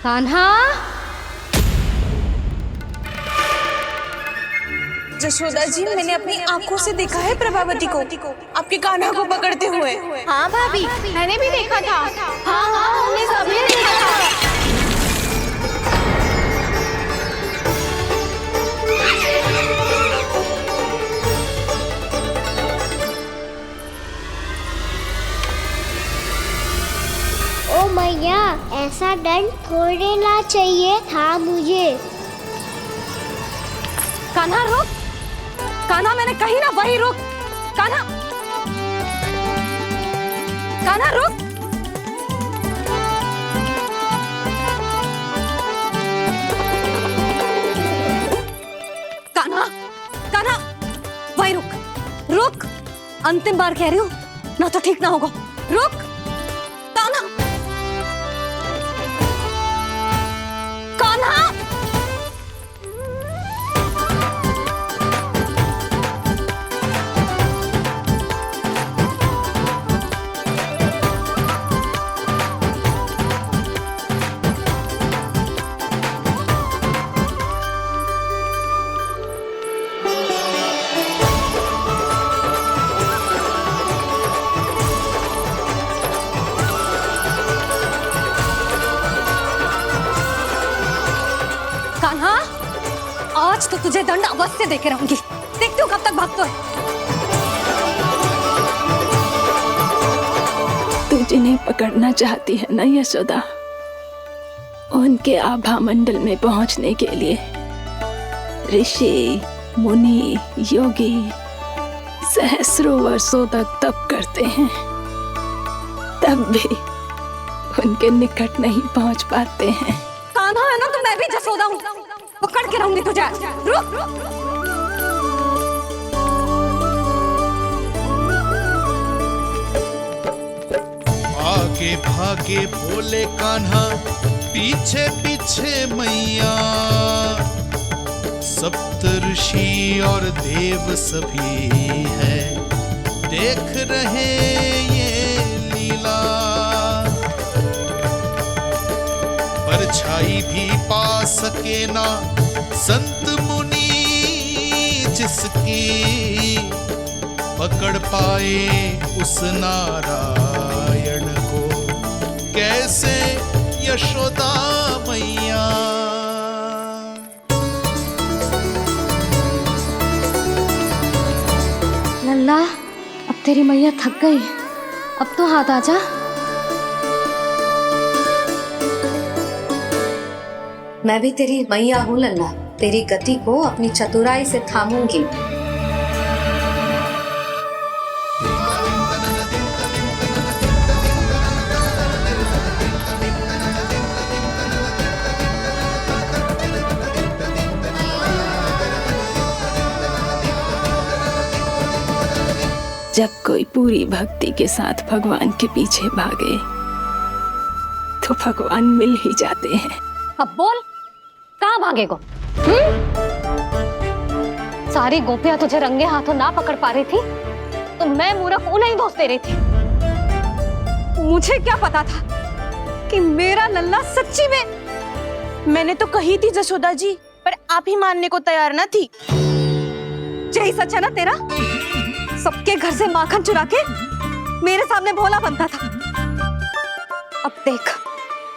कान्हा। जशोदा जी, मैंने अपनी आंखों से देखा है प्रभावती को आपके कान्हा को पकड़ते हुए। हाँ भाभी, मैंने भी देखा था। हाँ हाँ, हमने सबने देखा था। ओ मैया, ऐसा दंड थोड़े ना चाहिए था मुझे। कान्हा रुक, कान्हा मैंने कही ना वही रुक। कान्हा, कान्हा रुक। कान्हा, कान्हा वही रुक, रुक। अंतिम बार कह रही हूँ, ना तो ठीक ना होगा। रुक कान्हा, कान्हा। कान्हा, आज तो तुझे दंड अवश्य देके रहूंगी। देखती हूँ कब तक भागता है। तू जिन्हें पकड़ना चाहती है ना यशोदा, उनके आभा मंडल में पहुंचने के लिए ऋषि, मुनि, योगी सहस्रों वर्षों तक तप करते हैं, तब भी उनके निकट नहीं पहुंच पाते हैं। कान्हा है ना, तो मैं भी जसोदा हूँ, पकड़ के रहूंगी तुझे। रुक। आगे भागे बोले कान्हा, पीछे पीछे मैया। सप्त ऋषि और देव सभी है, देख रहे ये लीला। परछाई भी पा सके ना संत मुनि, जिसकी पकड़ पाए उस नारायण को, कैसे यशोदा मैया। लल्ला, अब तेरी मैया थक गई, अब तो हाथ आजा। मैं भी तेरी मैया हूँ लल्ला, तेरी गति को अपनी चतुराई से थामूंगी। जब कोई पूरी भक्ति के साथ भगवान के पीछे भागे तो भगवान मिल ही जाते हैं। अब बोल, कहाँ भागेगा? सारी गोपियां तुझे रंगे हाथों ना पकड़ पा रही थी, तो मैं मूर्ख उन्हें ही दोष दे रही थी। मुझे क्या पता था कि मेरा लल्ला सच्ची में। मैंने तो कही थी जशोदा जी, पर आप ही मानने को तैयार ना थी। यही सच है ना तेरा? सबके घर से माखन चुरा के मेरे सामने भोला बनता था। अब देख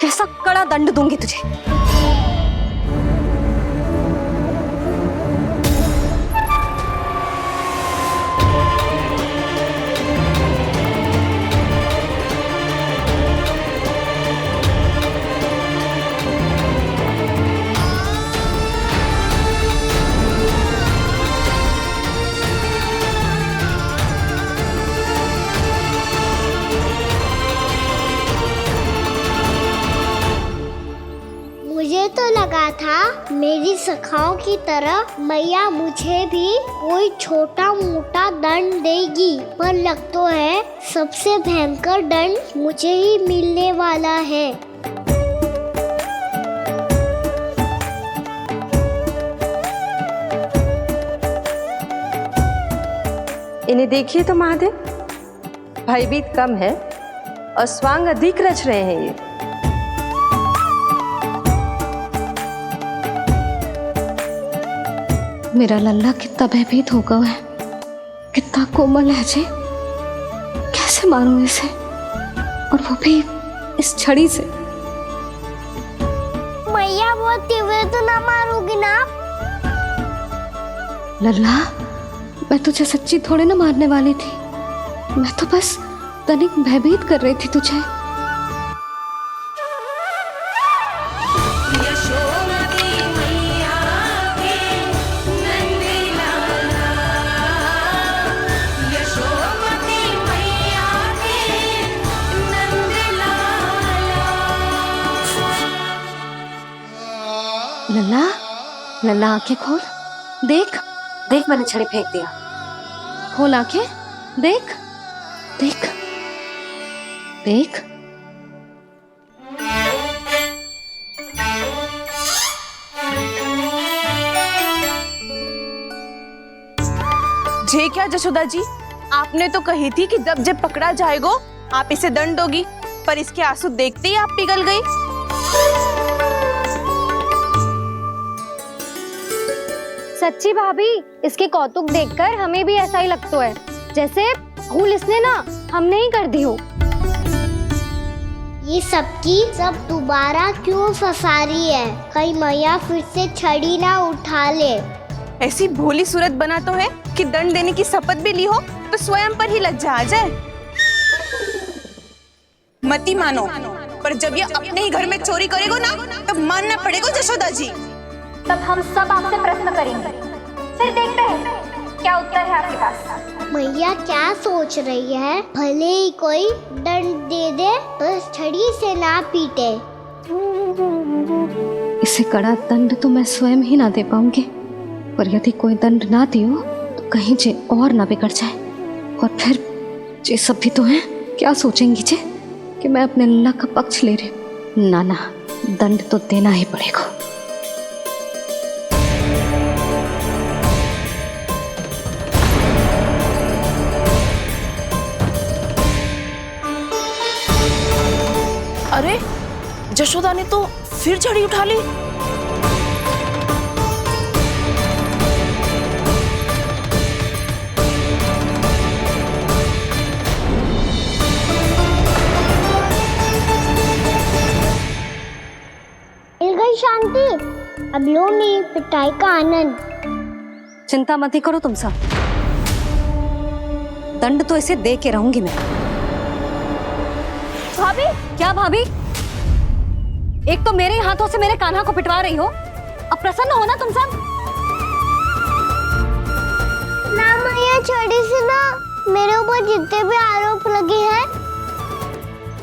कैसा कड़ा दंड दूंगी तुझे। मुझे तो लगा था मेरी सखाओं की तरह मैया मुझे भी कोई छोटा मोटा दंड देगी, पर लग तो है सबसे भयंकर दंड मुझे ही मिलने वाला है। इन्हें देखिए तो महादेव, भयभीत कम है और स्वांग अधिक रच रहे हैं ये। मेरा लल्ला कितना भयभीत होगा है, कितना कोमल है जी। कैसे मारूं इसे, और वो भी इस छड़ी से। मैया बहुत तीव्र तो ना मारोगी ना? लल्ला, मैं तुझे सच्ची थोड़े ना मारने वाली थी। मैं तो बस तनिक भयभीत कर रही थी तुझे। लल्ला, लल्ला आंखें खोल, देख देख, मैंने छड़ी फेंक दिया। खोल आंखें, देख देख देख। जे क्या जशोदा जी, आपने तो कही थी कि जब पकड़ा जाएगा आप इसे दंड दोगी, पर इसके आंसू देखते ही आप पिघल गई। सच्ची भाभी, इसके कौतुक देखकर हमें भी ऐसा ही लगता है, जैसे भूल इसने ना हमने ही कर दी हो। ये सबकी सब दोबारा क्यों फंसा रही है? कहीं मैया फिर से छड़ी ना उठा ले। ऐसी भोली सूरत बना तो है कि दंड देने की शपथ भी ली हो तो स्वयं पर ही लज्जा आ जाए। मती मानो, पर जब ये अपने ही घर में चोरी करेगा ना, तब मानना पड़ेगा जशोदा जी। तब हम सब आपसे प्रश्न करेंगे, फिर देखते हैं क्या उत्तर है आपके पास। मैया क्या सोच रही है? भले ही कोई दंड दे दे, बस छड़ी से ना पीटे। इसे कड़ा दंड तो मैं स्वयं ही ना दे पाऊंगी, पर यदि कोई दंड ना दियो तो कहीं जे और ना बिगड़ जाए, और फिर जे सब भी तो हैं, क्या सोचेंगी जे कि मैं अपने लल्ला का पक्ष ले रही। ना ना, दंड तो देना ही पड़ेगा। अरे, जशोदा ने तो फिर छड़ी उठा ली। मिल गई शांति, अब लो मेरी पिटाई का आनंद। चिंता मत ही करो तुम सब, दंड तो इसे दे के रहूंगी मैं। भाभी, क्या भाभी? एक तो मेरे हाथों से मेरे कान्हा को पिटवा रही हो, अब प्रसन्न हो ना तुम सब। ना मैया, छड़ी से ना मेरे ऊपर जितने भी आरोप लगे हैं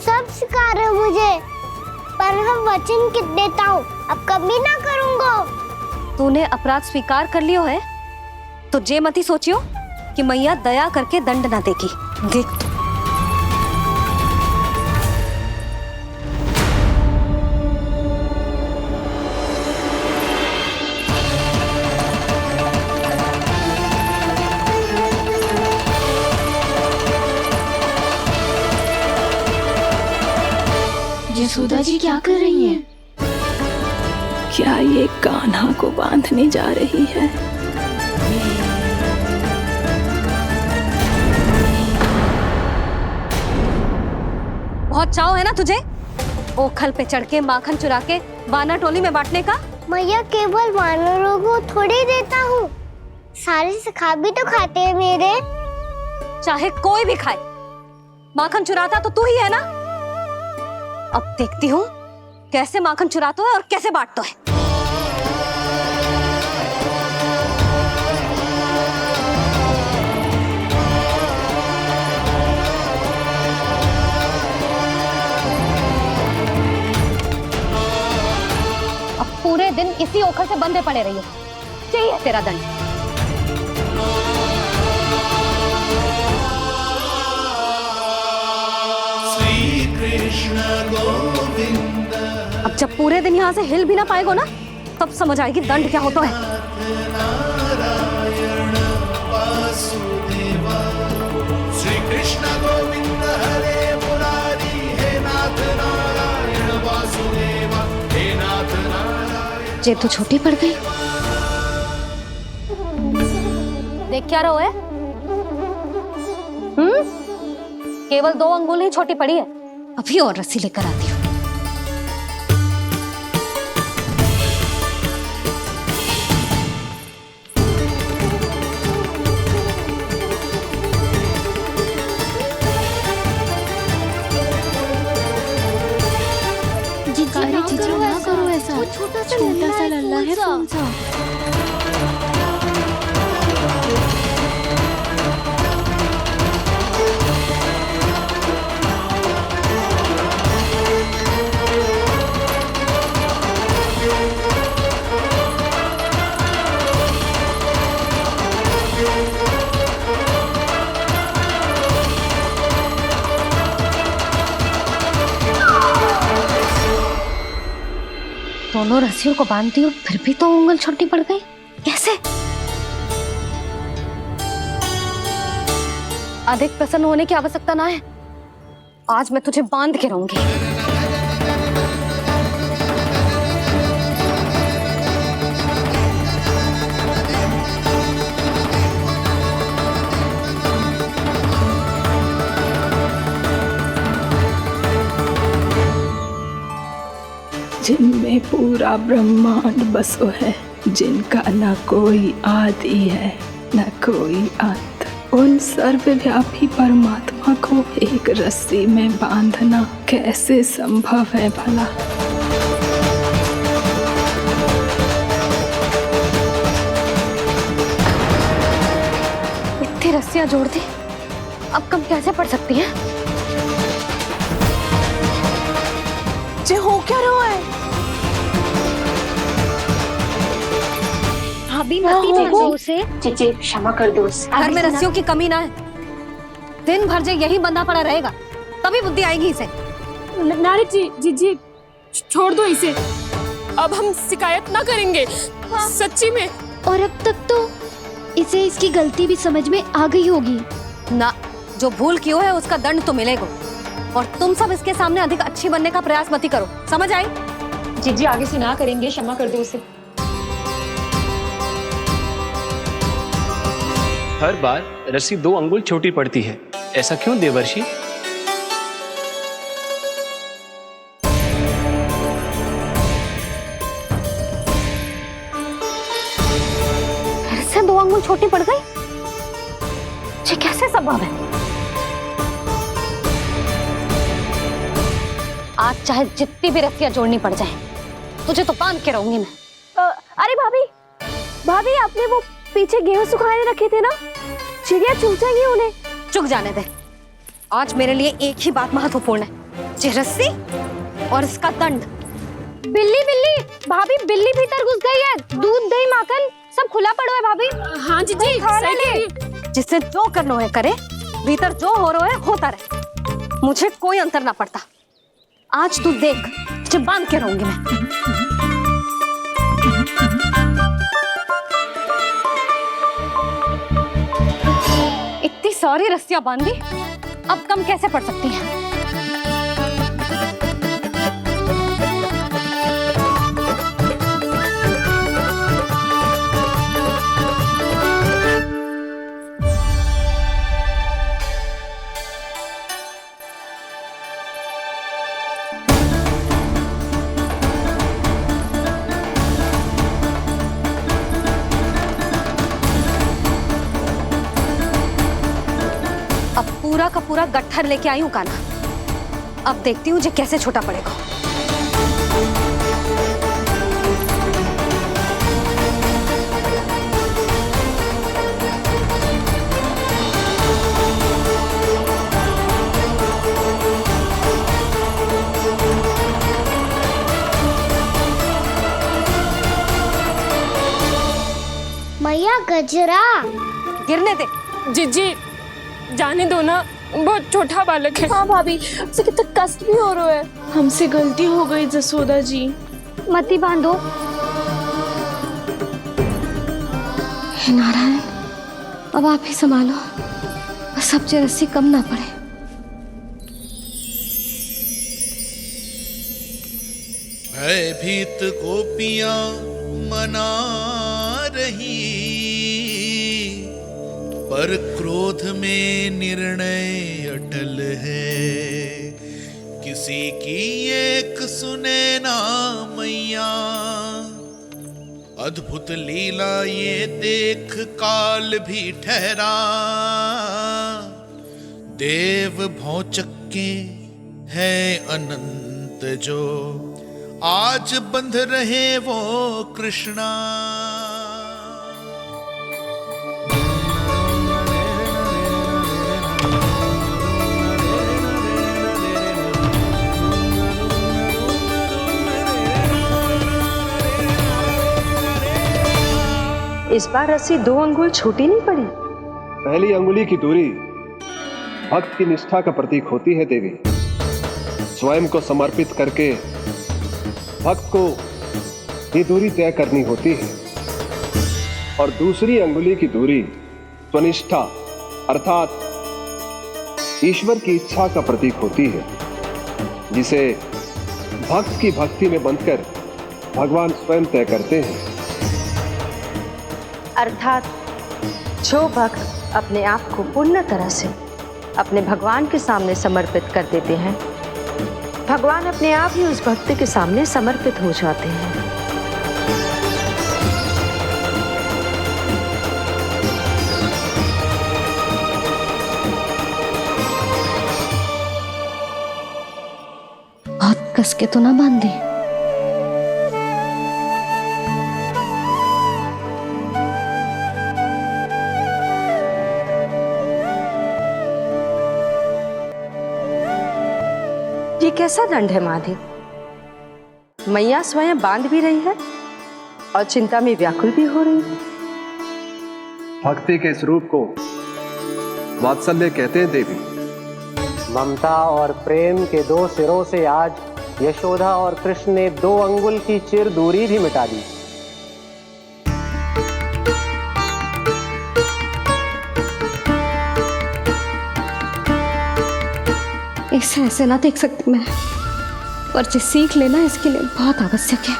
सब स्वीकार है मुझे, पर हम वचन कित देता हूँ, अब कभी ना करूँगा। तूने अपराध स्वीकार कर लियो है तो जे मती सोचियो कि मैया दया करके दंड ना देगी। देख, यशोदा जी क्या कर रही हैं? क्या ये कान्हा को बांधने जा रही है? बहुत चाव है ना तुझे ओखल पे चढ़ के माखन चुरा के वानर टोली में बांटने का। मैया, केवल वानरों को थोड़ी देता हूँ, सारे सखा भी तो खाते हैं मेरे। चाहे कोई भी खाए, माखन चुराता तो तू ही है ना। अब देखती हूँ कैसे माखन चुराता है और कैसे बांटता है। अब पूरे दिन इसी ओखल से बंधे पड़े रहिए, चाहिए तेरा दंड। अब जब पूरे दिन यहाँ से हिल भी ना पाएगो ना, तब समझ आएगी दंड क्या होता है। श्री कृष्ण गोविंद हरे मुरारी, हे नाथ नारायण वासुदेवा, हे नाथ नारायण। जे तो छोटी पड़ गई, देख क्या रहो है? केवल 2 अंगुल ही छोटी पड़ी है। अभी और रस्सी लेकर आती हूँ। ना करो ऐसा। छोटा सा लल्ला है कौन सा? दोनों रस्सियों को बांधती हूँ, फिर भी तो उंगल छोटी पड़ गई। कैसे? अधिक प्रसन्न होने की आवश्यकता ना है। आज मैं तुझे बांध के रहूंगी। जिनमें पूरा ब्रह्मांड बसो है, जिनका न कोई आदि है न कोई अंत, उन सर्वव्यापी परमात्मा को एक रस्सी में बांधना कैसे संभव है भला? इतनी रस्सियां जोड़ दी, अब कम कैसे पड़ सकती हैं? जे हो क्या रहा है? अभी मती देखो उसे। जीजी क्षमा कर दो उसे। घर में रस्सियों की कमी ना है। दिन भर जे यही बंधा पड़ा रहेगा, तभी बुद्धि आएगी इसे। नारी जी छोड़ दो इसे। अब हम शिकायत ना करेंगे। सच्ची में। और अब तक तो इसे इसकी गलती भी समझ में आ गई होगी ना। जो भूल की हो है उसका दंड तो मिलेगा। और तुम सब इसके सामने अधिक अच्छी बनने का प्रयास मत करो, समझ आई? जीजी आगे से ना करेंगे, क्षमा कर दो उसे। हर बार रस्सी 2 अंगुल छोटी पड़ती है, ऐसा क्यों देवर्षि? फिर से 2 अंगुल छोटी पड़ गई? ये कैसे संभव है? आज चाहे जितनी भी रस्सियां जोड़नी पड़ जाए, तुझे तो बांध के रहूंगी मैं। अरे भाभी आपने वो पीछे गेहूं सुखाने रखे थे ना, चिड़िया चुग जाएंगी उन्हें। चुक जाने दे। आज मेरे लिए एक ही बात महत्वपूर्ण है, ये रस्सी और इसका दंड। बिल्ली भाभी, बिल्ली भीतर घुस गई है। दूध दही माखन सब खुला पड़ा है भाभी। हाँ जीजी सही कह रही है। जिससे जो करना है करे, भीतर जो हो रहा है होता रहे, मुझे कोई अंतर ना पड़ता। आज तू देख, तुझे बांध के रहूंगी मैं। इतनी सारी रस्सियां बांधी, अब कम कैसे पड़ सकती हैं? पूरा का पूरा गट्ठर लेके आई हूँ कान्हा। अब देखती हूँ जे कैसे छोटा पड़ेगा। मैया गजरा गिरने दे। जीजी जाने दो ना, बहुत छोटा बालक है। हाँ भाभी, उसे कितना कष्ट भी हो रहा है। हमसे गलती हो गई जसोदा जी। मती बांधो। हे नारायण, अब आप ही संभालो, बस अब जे रस्सी कम ना पड़े। भयभीत गोपियां मना रही, पर क्रोध में निर्णय अटल है, किसी की एक सुने ना मैया। अद्भुत लीला ये देख काल भी ठहरा, देव भौचक्के है अनंत जो, आज बंध रहे वो कृष्णा। इस बार रस्सी 2 अंगुल छोटी नहीं पड़ी। पहली अंगुली की दूरी भक्त की निष्ठा का प्रतीक होती है देवी। स्वयं को समर्पित करके भक्त को ये दूरी तय करनी होती है। और दूसरी अंगुली की दूरी स्वनिष्ठा अर्थात ईश्वर की इच्छा का प्रतीक होती है, जिसे भक्त की भक्ति में बंधकर भगवान स्वयं तय करते हैं। अर्थात जो भक्त अपने आप को पूर्ण तरह से अपने भगवान के सामने समर्पित कर देते हैं, भगवान अपने आप ही उस भक्त के सामने समर्पित हो जाते हैं। बहुत कस के तो ना बांधी। ये कैसा दंड है माधे? मैया स्वयं बांध भी रही है और चिंता में व्याकुल भी हो रही है। भक्ति के स्वरूप को वात्सल्य कहते हैं देवी। ममता और प्रेम के 2 सिरों से आज यशोदा और कृष्ण ने 2 अंगुल की चिर दूरी भी मिटा दी। इसे ऐसे ना देख सकती मैं, पर जो सीख लेना इसके लिए बहुत आवश्यक है।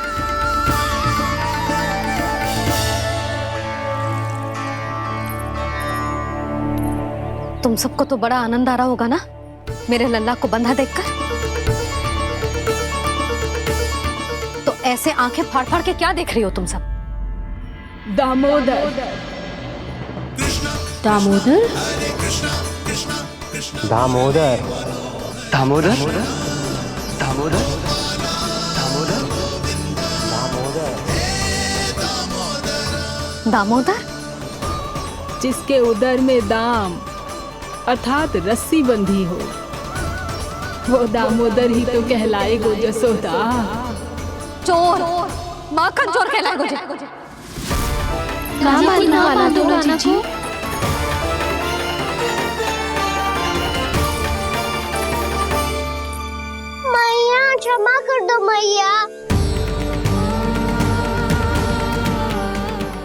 तुम सबको तो बड़ा आनंद आ रहा होगा ना मेरे लल्ला को बंधा देखकर। तो ऐसे आंखें फाड़ फाड़ के क्या देख रही हो तुम सब? दामोदर। दामोदर? दामोदर। दामोदर दामोदर दामोदर दामोदर? जिसके उदर में दाम अर्थात रस्सी बंधी हो, वो दामोदर ही तो कहलाएगो जसोदा। चोर, माखन चोर कहलाएगो जी। कहाँ बांधना वाला दो जीजी? मैया क्षमा कर दो मैया।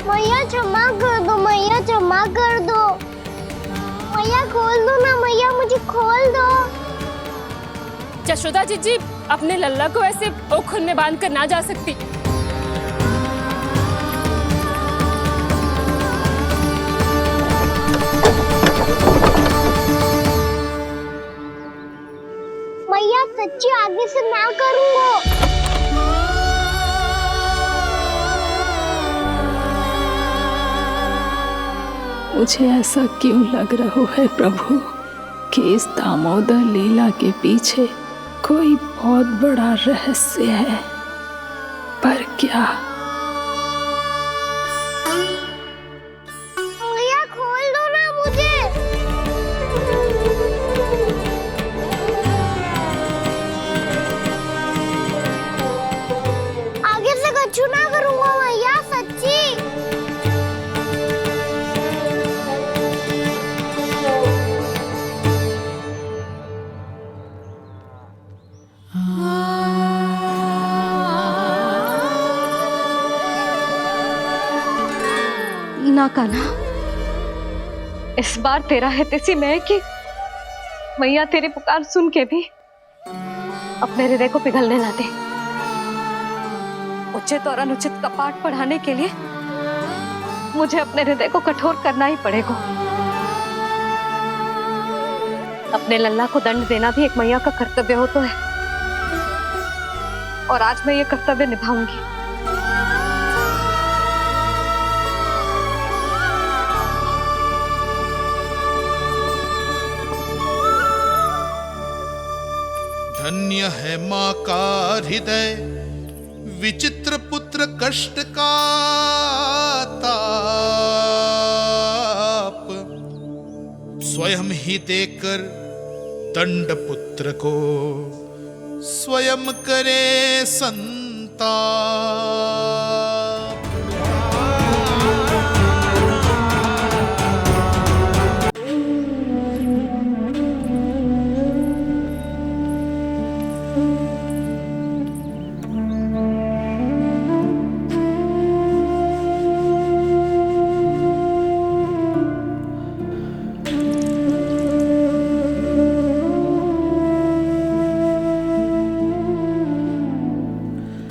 मैया क्षमा कर दो, मैया क्षमा कर दो। मैया खोल दो ना मैया, मुझे खोल दो। यशोदा जीजी अपने लल्ला को ऐसे ओखल में बांध कर ना जा सकती। मैया सच्ची आगे से ना करूंगा। मुझे ऐसा क्यों लग रहा है प्रभु कि इस दामोदर लीला के पीछे कोई बहुत बड़ा रहस्य है, पर क्या? मैया खोल दो ना मुझे। आगे से कछु ना करूंगा मैया, सच्ची। ना कान्हा, इस बार तेरा है तेसी मैं कि मैया तेरी पुकार सुन के भी अपने हृदय को पिघलने ना दे। उचित और अनुचित का पाठ पढ़ाने के लिए मुझे अपने हृदय को कठोर करना ही पड़ेगा। अपने लल्ला को दंड देना भी एक मैया का कर्तव्य हो तो है, और आज मैं ये कर्तव्य निभाऊंगी। धन्य है माँ का हृदय, विचित्र पुत्र कष्ट का ताप, स्वयं ही देकर दंड पुत्र को स्वयं करे संताप।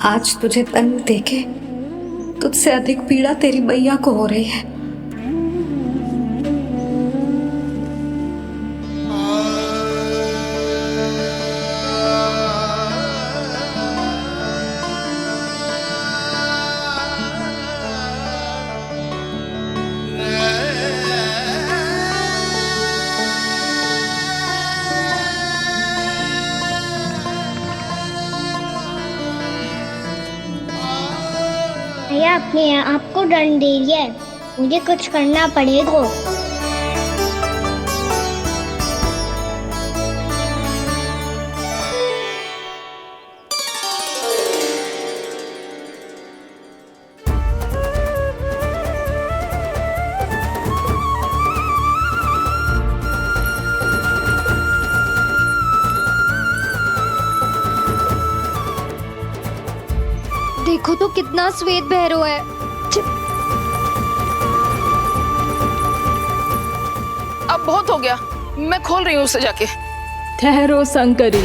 आज तुझे दंड देके तुझसे अधिक पीड़ा तेरी मैया को हो रही है। मैया अपने आप को दंड दे रही है, मुझे कुछ करना पड़ेगा। देखो तो कितना श्वेत भैरव है। अब बहुत हो गया, मैं खोल रही हूँ उसे जाके। ठहरो शंकरी,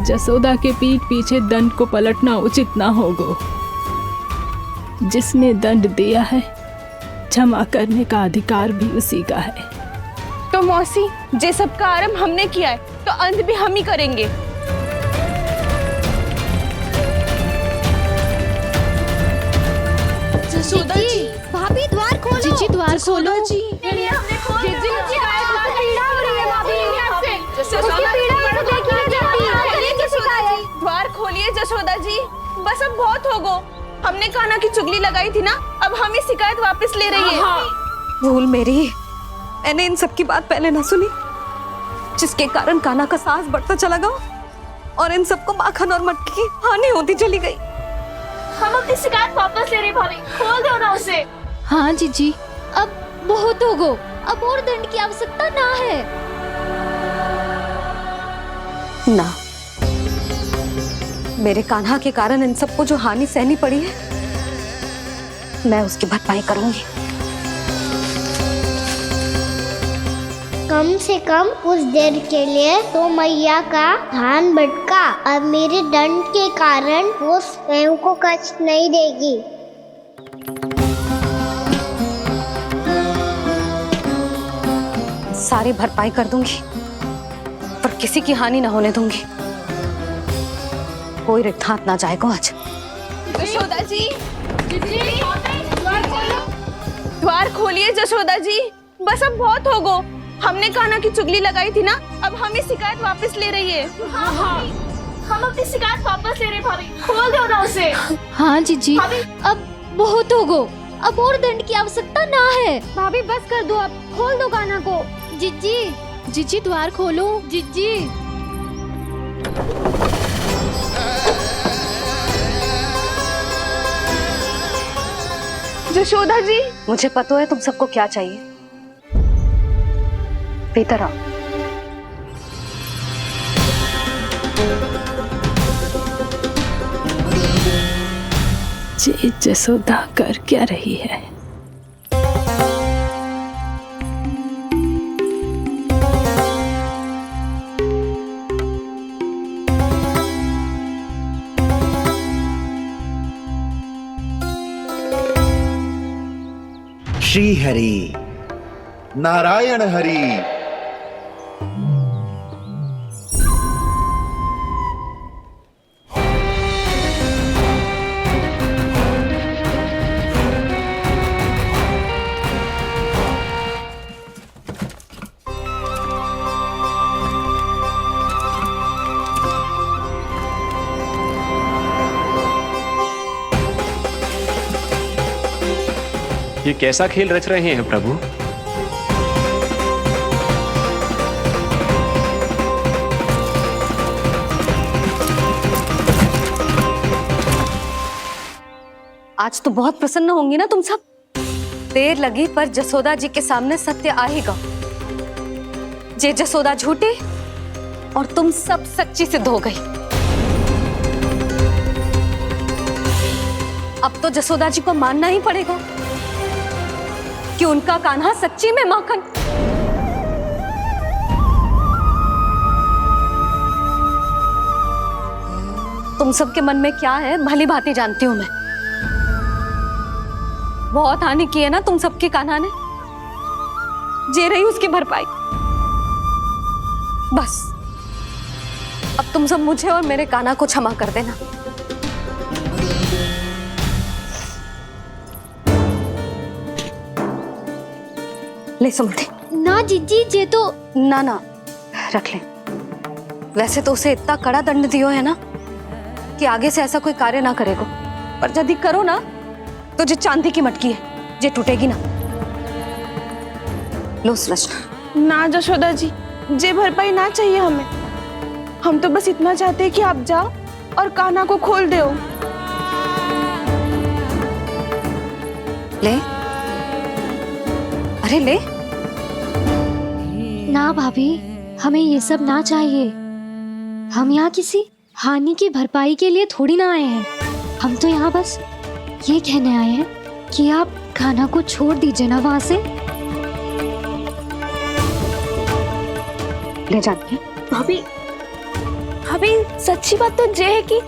जसोदा के पीठ पीछे दंड को पलटना उचित ना होगा। जिसने दंड दिया है, क्षमा करने का अधिकार भी उसी का है। तो मौसी, जे सब का आरंभ हमने किया है, तो अंत भी हम ही करेंगे। जसोदा जी, भाभी द्वार खोलो। जीजी द्वार खोलो। जी द्वार खोलिए जसोदा जी, बस अब बहुत हो गो। हमने कान्हा की चुगली लगाई थी ना, अब हम ये शिकायत वापस ले रही है। भूल मेरी, मैंने इन सब की बात पहले ना सुनी, जिसके कारण कान्हा का साहस बढ़ता चला गया और इन सबको माखन और मटकी की हानि होती चली गई। हम अपनी शिकायत वापस ले रहे भाभी, खोल दो ना उसे। हाँ जीजी, अब बहुत हो गो, अब और दंड की आवश्यकता ना है। ना, मेरे कान्हा के कारण इन सबको जो हानि सहनी पड़ी है, मैं उसकी भरपाई करूंगी। कम से कम कुछ देर के लिए तो मैया का ध्यान भटका, अब मेरे दंड के कारण वो स्वयं को कष्ट नहीं देगी। सारी भरपाई कर दूंगी, पर किसी की हानि न होने दूंगी। कोई रिक्त हाथ ना जाएगा आज। जसोदा जी, द्वार खोलिए जसोदा जी, बस अब बहुत हो गो। हमने कान्हा की चुगली लगाई थी ना, अब हम ये शिकायत वापस ले रही है। हम अपनी शिकायत वापस ले रहे भाभी, खोल दो ना उसे। हाँ जीजी, अब बहुत हो गो, अब और दंड की आवश्यकता ना है। भाभी बस कर दो, अब खोल दो कान्हा को। जीजी, जीजी द्वार खोलो। जीजी, जसोदा जी, मुझे पता है तुम सबको क्या चाहिए। भीतर आओ। जे जसोदा कर क्या रही है? श्री हरि, नारायण हरि, ये कैसा खेल रच रहे हैं प्रभु? आज तो बहुत प्रसन्न होंगी ना तुम सब। देर लगी पर जसोदा जी के सामने सत्य आएगा। जे जसोदा झूठी और तुम सब सच्ची सिद्ध हो गई। अब तो जसोदा जी को मानना ही पड़ेगा कि उनका कान्हा सच्ची में माखन। तुम सबके मन में क्या है भली भांति जानती हूं मैं। बहुत हानि की है ना तुम सबके कान्हा ने। जे रही उसकी भरपाई। बस अब तुम सब मुझे और मेरे कान्हा को क्षमा कर देना। ले सुमति। ना जीजी, जे तो ना ना रख ले। वैसे तो उसे इतना कड़ा दंड दियो है ना कि आगे से ऐसा कोई कार्य ना करेगा। पर यदि करो ना तो जो चांदी की मटकी है जे टूटेगी ना। लो सृष्टि। ना जशोदा जी, जे भरपाई ना चाहिए हमें। हम तो बस इतना चाहते हैं कि आप जाओ और कान्हा को खोल दो। ले, अरे ले। ना भाभी, हमें ये सब ना चाहिए। हम यहाँ किसी हानि की भरपाई के लिए थोड़ी ना आए हैं। हम तो यहाँ बस ये कहने आए हैं कि आप कान्हा को छोड़ दीजिए ना वहां से। ले जाती है। भाभी, भाभी सच्ची बात तो ये है कि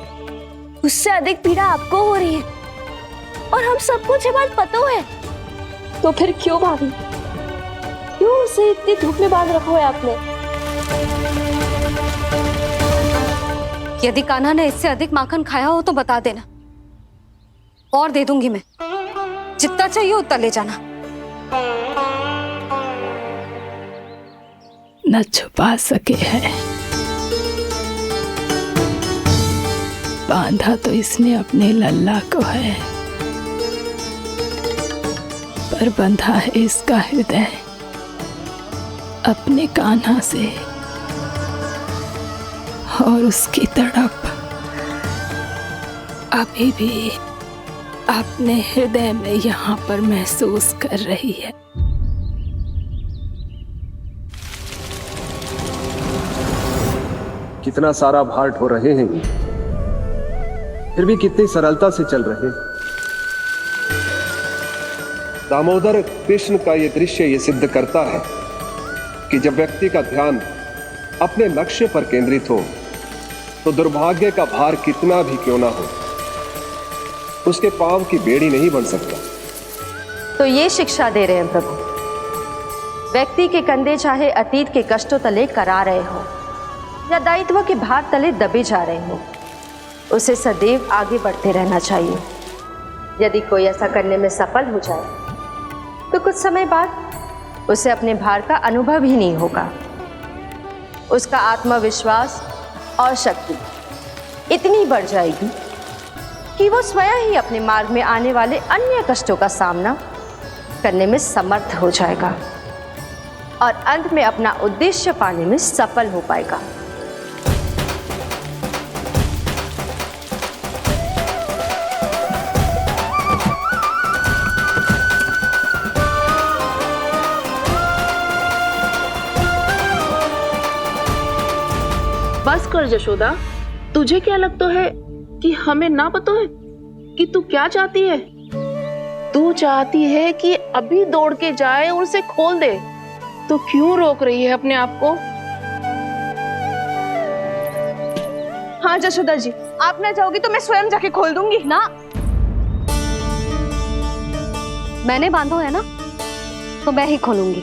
उससे अधिक पीड़ा आपको हो रही है और हम सबको ये बात पता है। तो फिर क्यों भाभी, क्यों उसे इतनी धूप में बांध रखा है आपने? यदि कान्हा ने इससे अधिक माखन खाया हो तो बता देना और दे दूंगी मैं। जितना चाहिए उतना ले जाना। न छुपा सके हैं। बांधा तो इसने अपने लल्ला को है, पर बंधा है इसका हृदय अपने कान्हा से। और उसकी तड़प अभी भी अपने हृदय में यहाँ पर महसूस कर रही है। कितना सारा भार ढो रहे हैं, फिर भी कितनी सरलता से चल रहे हैं। दामोदर कृष्ण का यह दृश्य ये सिद्ध करता है कि जब व्यक्ति का ध्यान अपने लक्ष्य पर केंद्रित हो तो दुर्भाग्य का भार कितना भी क्यों ना हो, उसके पांव की बेड़ी नहीं बन सकता। तो ये शिक्षा दे रहे हैं प्रभु। व्यक्ति के कंधे चाहे अतीत के कष्टों तले करा रहे हो या दायित्व के भार तले दबे जा रहे हो, उसे सदैव आगे बढ़ते रहना चाहिए। यदि कोई ऐसा करने में सफल हो जाए तो कुछ समय बाद उसे अपने भार का अनुभव ही नहीं होगा। उसका आत्मविश्वास और शक्ति इतनी बढ़ जाएगी कि वो स्वयं ही अपने मार्ग में आने वाले अन्य कष्टों का सामना करने में समर्थ हो जाएगा और अंत में अपना उद्देश्य पाने में सफल हो पाएगा। बस कर जशोदा, तुझे क्या लगता है कि हमें ना पता है कि तू क्या चाहती है? तू चाहती है कि अभी दौड़ के जाए और उसे खोल दे, तो क्यों रोक रही है अपने आप को? हाँ जशोदा जी, आप ना चाहोगी तो मैं स्वयं जाके खोल दूंगी। ना, मैंने बांधो है ना तो मैं ही खोलूंगी।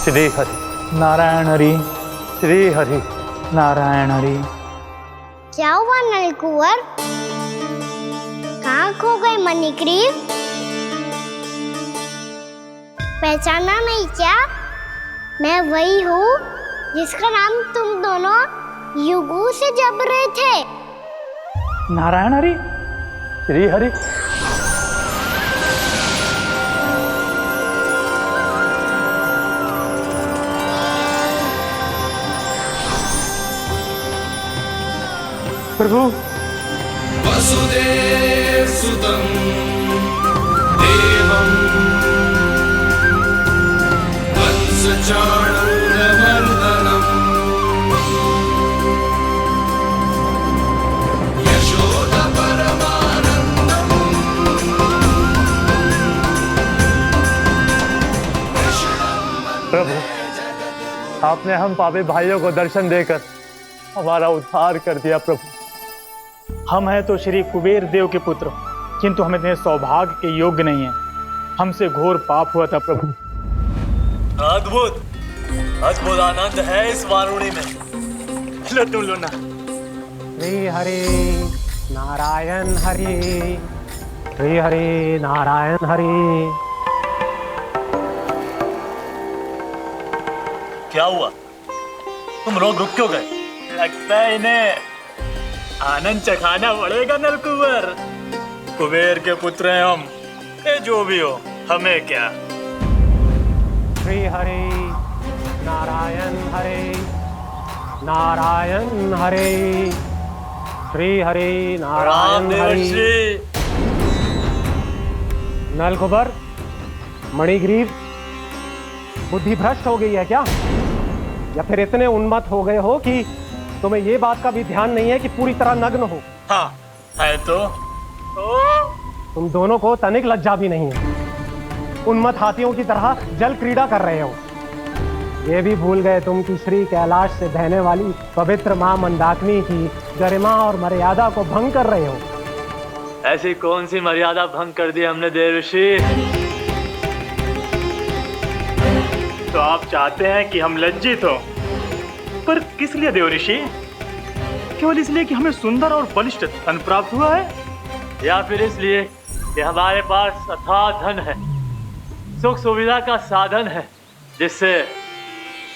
श्री हरि नारायण हरि, श्री हरि नारायण हरि। क्या हुआ नलकुंवर? कहाँ खो गए मणिग्रीव? पहचाना नहीं क्या? मैं वही हूँ जिसका नाम तुम दोनों युगों से जप रहे थे। नारायण हरि, श्री हरि। प्रभु वसुदेव सुतं देवं वंशचाणूरमर्दनम् यशोदा परमानंदम् प्रभु, आपने हम पापी भाइयों को दर्शन देकर हमारा उद्धार कर दिया। प्रभु, हम हैं तो श्री कुबेर देव के पुत्र, किंतु हम इतने सौभाग्य के योग्य नहीं हैं। हमसे घोर पाप हुआ था प्रभु। अद्भुत अद्भुत आनंद है इस वारुणी में। लो तुम लो ना। श्री हरि नारायण हरि, श्री हरि नारायण हरि। क्या हुआ? तुम लोग रुक क्यों गए? लगता है इन्हें आनंद चखाना पड़ेगा नलकुंवर। कुबेर के पुत्र हैं हम, ये जो भी हो हमें क्या। श्री हरि नारायण हरि, नारायण हरि, श्री हरि नारायण हरि। नलकुबर, मणिग्रीव, बुद्धि भ्रष्ट हो गई है क्या? या फिर इतने उन्मत्त हो गए हो कि तुम्हें ये बात का भी ध्यान नहीं है कि पूरी तरह नग्न हो? हाँ है तो। तुम दोनों को तनिक लज्जा भी नहीं है। उन्मत्त हाथियों की तरह जल क्रीड़ा कर रहे हो। ये भी भूल गए तुम कि श्री कैलाश से बहने वाली पवित्र मां मंदाकिनी की गरिमा और मर्यादा को भंग कर रहे हो। ऐसी कौन सी मर्यादा भंग कर दी हमने देव ऋषि? तो आप चाहते हैं कि हम लज्जित हो, पर किस लिए देव ऋषि? केवल इसलिए कि हमें सुंदर और बलिष्ठ धन प्राप्त हुआ है, या फिर इसलिए कि हमारे पास अथाह धन है, सुख सुविधा का साधन है, जिससे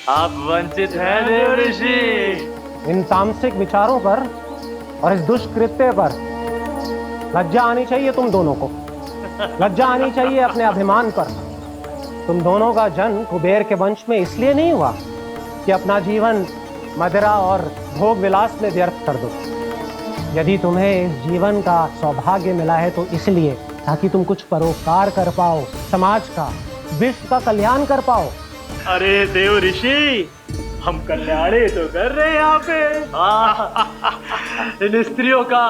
आप वंचित हैं देव ऋषि? इन तामसिक विचारों पर और इस दुष्कृत्य पर लज्जा आनी चाहिए तुम दोनों को। लज्जा आनी चाहिए अपने अभिमान पर। तुम दोनों का जन्म कुबेर के वंश में इसलिए नहीं हुआ कि अपना जीवन मदिरा और भोग विलास में व्यर्थ कर दो। यदि तुम्हें इस जीवन का सौभाग्य मिला है तो इसलिए ताकि तुम कुछ परोपकार कर पाओ, समाज का, विश्व का कल्याण कर पाओ। अरे देव ऋषि, हम कल्याण तो कर रहे हैं यहाँ पे। इन स्त्रियों का,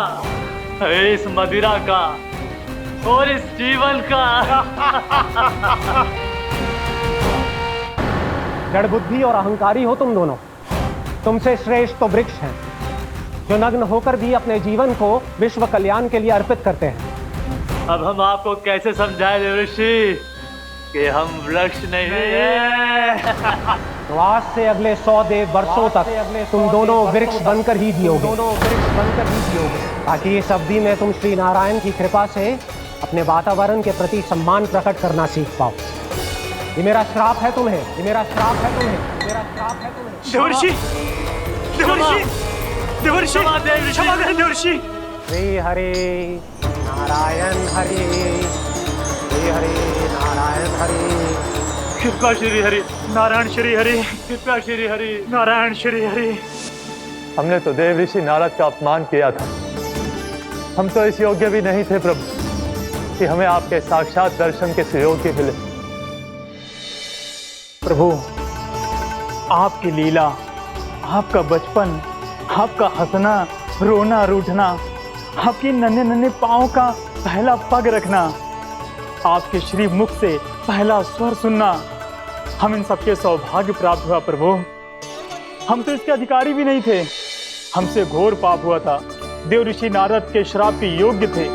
इस मदिरा का और इस जीवन का। जड़ बुद्धि और अहंकारी हो तुम दोनों। तुमसे श्रेष्ठ तो वृक्ष हैं, जो नग्न होकर भी अपने जीवन को विश्व कल्याण के लिए अर्पित करते हैं। अब हम आपको कैसे समझाएं देव ऋषि कि हम वृक्ष नहीं हैं? तो आज से अगले 100 वर्षों तक तुम दोनों वृक्ष बनकर ही जियोगे। ताकि इस अवधि में तुम श्री नारायण की कृपा से अपने वातावरण के प्रति सम्मान प्रकट करना सीख पाओ। ये मेरा श्राप है तुम्हें, ये मेरा श्राप है तुम्हें, मेरा श्राप है तुम्हें। देवर्षि, देवर्षि, देवर्षि, क्षमा करें देवर्षि। श्री हरि नारायण हरि, श्री हरि नारायण हरि। कृपा श्री हरि नारायण, श्री हरि कृपा श्री हरि नारायण, श्री हरि। हमने तो देव ऋषि नारद का अपमान किया था। हम तो इस योग्य भी नहीं थे प्रभु कि हमें आपके साक्षात दर्शन के सुयोग्य मिले। प्रभु, आपकी लीला, आपका बचपन, आपका हंसना, रोना, रूठना, आपके नन्हे नन्हे पाँव का पहला पग रखना, आपके श्री मुख से पहला स्वर सुनना, हम इन सबके सौभाग्य प्राप्त हुआ प्रभु। हम तो इसके अधिकारी भी नहीं थे। हमसे घोर पाप हुआ था, देव ऋषि नारद के श्राप के योग्य थे।